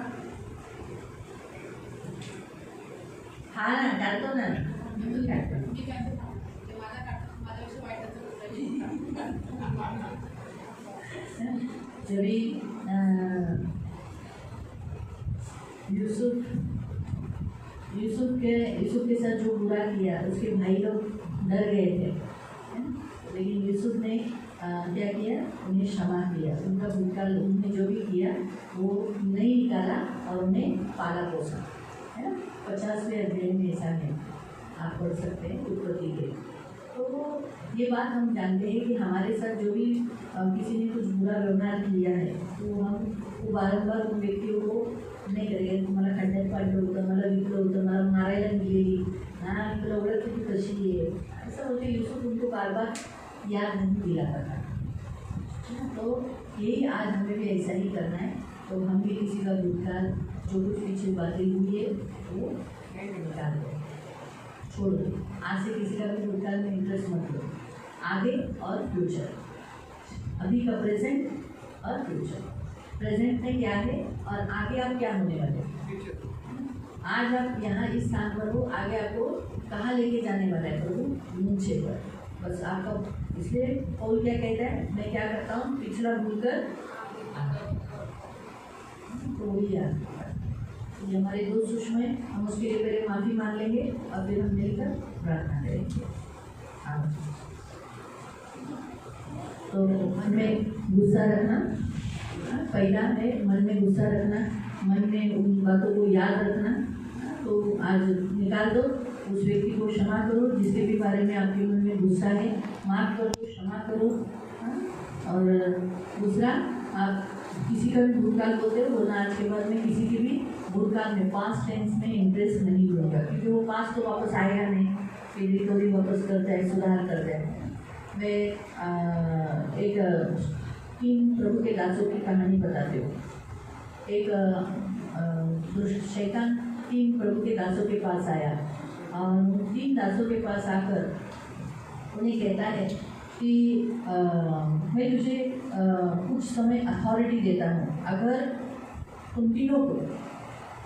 [SPEAKER 1] हाँ ना, काटतो ना, बिल्कुल काटतो। जभी यूसुफ के साथ जो बुरा किया, उसके भाई लोग डर गए थे, लेकिन यूसुफ ने क्या किया? उन्हें क्षमा किया। उनका भूतकाल उन्होंने जो भी किया वो नहीं निकाला और उन्हें पाला पोसा, है ना। 50वें अध्याय में ऐसा है, आप पढ़ सकते हैं उत्पत्ति के। तो ये बात हम जानते हैं कि हमारे साथ जो भी किसी ने कुछ बुरा व्यवहार किया है तो हम वो बारंबार उन व्यक्तियों को नाही करेल, तुम्हाला खड्ड्यात पाडलं होतं, मला विकलं होतं, मला मारायला निघलेली, हां मी तुला ओळखते तू कशी आहे, ऐसा बोलते यूसुफ उनको बार बार याद नहीं दिला करता। तो यही आज हमें भी ऐसा ही करना है। तो हम भी किसी का भूतकाल जो कुछ पीछे बातें हुई है वो निकाल दो, छोड़ दो। आज से किसी का भी भूतकाल में इंटरेस्ट मत लो। आगे और फ्यूचर, अभी का प्रेजेंट और फ्यूचर। प्रेजेंट में क्या है और आगे आप क्या होने वाले हैं। आज आप यहाँ इस स्थान पर हो, आगे आपको कहाँ लेके जाने वाला है प्रभु, नीचे पर। बस आपका, इसलिए पौल क्या कहता है, मैं क्या करता हूँ, पिछला भूलकर तो वही याद। ये हमारे दोस्त सूक्ष्म है, हम उसके लिए पहले माफ़ी मांग लेंगे और फिर हम मिलकर प्रार्थना करेंगे। तो मन में गुस्सा रखना, पहला है मन में गुस्सा रखना, मन में उन बातों को याद रखना। तो आज निकाल दो, उस व्यक्ति को क्षमा करो जिसके भी बारे में आपके मन में गुस्सा है, माफ़ करो, क्षमा करो। और दूसरा, आप किसी का भी भूतकाल बोलते हो ना, आज के बाद में किसी के भी भूतकाल में पास्ट टेंस में इंटरेस्ट नहीं होगा, क्योंकि वो पास्ट तो वापस आएगा नहीं, फिर रिकवरी वापस करता है, सुधार करता है। मैं एक 3 प्रभु के दासों की कहानी बताती हूँ। एक शैतान 3 प्रभु के दासों के पास आया और 3 दासों के पास आकर उन्हें कहता है कि मैं तुझे कुछ समय अथॉरिटी देता हूँ, अगर तुम तीनों को,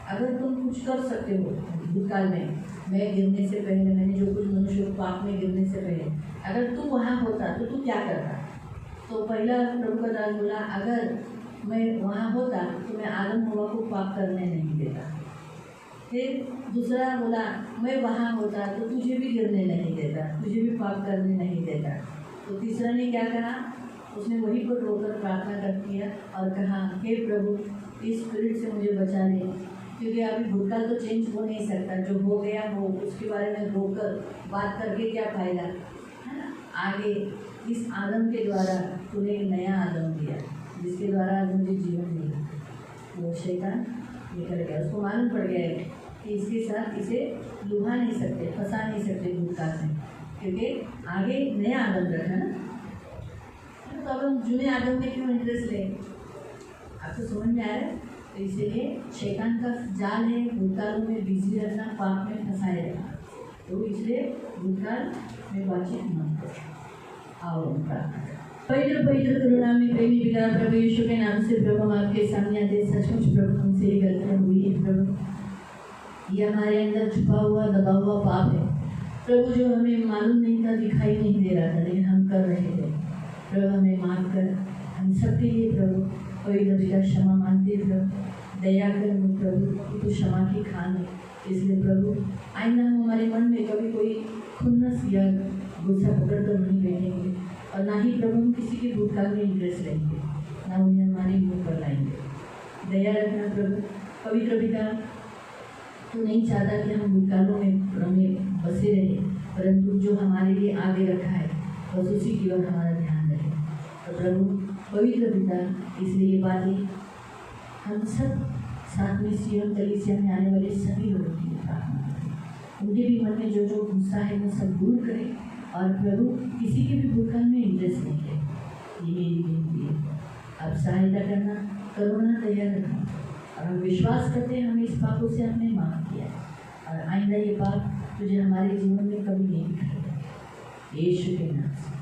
[SPEAKER 1] अगर तुम कुछ कर सकते हो भूतकाल में, मैं गिरने से पहले, मैंने जो कुछ मनुष्य को पाप में गिरने से पहले, अगर तू वहाँ होता तो तू क्या करता। तो पहला प्रभु का दास बोला, अगर मैं वहाँ होता तो मैं आदम हवा को पाप करने नहीं देता। फिर दूसरा बोला, मैं वहाँ होता तो तुझे भी गिरने नहीं देता, तुझे भी पाप करने नहीं देता। तो तीसरा ने क्या कहा, उसने वहीं पर रोकर प्रार्थना कर किया और कहा, हे प्रभु, इस स्पिरिट से मुझे बचा ले, क्योंकि अभी भूतकाल तो चेंज हो नहीं सकता, जो हो गया हो उसके बारे में रोकर बात करके क्या फायदा, है ना। आगे इस आदम के द्वारा तूने एक नया आदम दिया जिसके द्वारा आज मुझे जीवन मिला। वो शैतान निकल गया, उसको मालूम पड़ गया है कि इसके साथ इसे लुभा नहीं सकते, फंसा नहीं सकते भूतकाल में, क्योंकि आगे नया आदम रखा ना। तो अब हम जूने आदम में क्यों इंटरेस्ट लें, आपको समझ में आ रहा है। तो इसीलिए शैतान का जाल है भूतकालों में बिजी रहना, पाप में फंसाए रहना। तो इसलिए भूतकाल में बातचीत मत करो। आओ प्रार्थना करें। पवित्र पवित्र करुणा में प्रेमी पिता प्रभु यीशु के नाम से प्रभु हम आपके सामने आते, सचमुच प्रभु हमसे ये गलतियाँ हुई है प्रभु, ये हमारे अंदर छुपा हुआ दबा हुआ पाप है प्रभु, जो हमें मालूम नहीं था, दिखाई नहीं दे रहा था, लेकिन हम कर रहे थे प्रभु। हमें माफ कर, हम सबके लिए प्रभु पवित्र पिता क्षमा मांगते प्रभु, दया कर प्रभु, तो क्षमा की खान है। इसलिए प्रभु आइंदा हम हमारे मन में कभी कोई खुन्नस या गुस्सा पकड़ कर नहीं बैठेंगे, और ना ही प्रभु हम किसी के भूतकाल में इंटरेस्ट लेंगे, ना उन्हें हमारे मुँह पर लाएंगे। दया रखना प्रभु पवित्र पिता, तो नहीं चाहता कि हम भूतकालों में बसे रहे, परंतु जो हमारे लिए आगे रखा है बस उसी की ओर हमारा ध्यान रहे। तो प्रभु पवित्र पिता, इसलिए ये बातें हम सब साथ में सीएम कलीसिया में आने वाले सभी लोगों की प्रार्थना करें, उनके भी मन में जो जो गुस्सा है वो सब दूर करें, और प्रभु किसी के भी भूतकाल में इंटरेस्ट नहीं है। ये मेरी विनती है, आप सहायता करना, करुणा तैयार रखना, और हम विश्वास करते हैं हमें इस पापों से आपने माफ़ किया है, और आइंदा ये पाप तुझे हमारे जीवन में कभी नहीं दिखाएगा। यीशु के नाम से।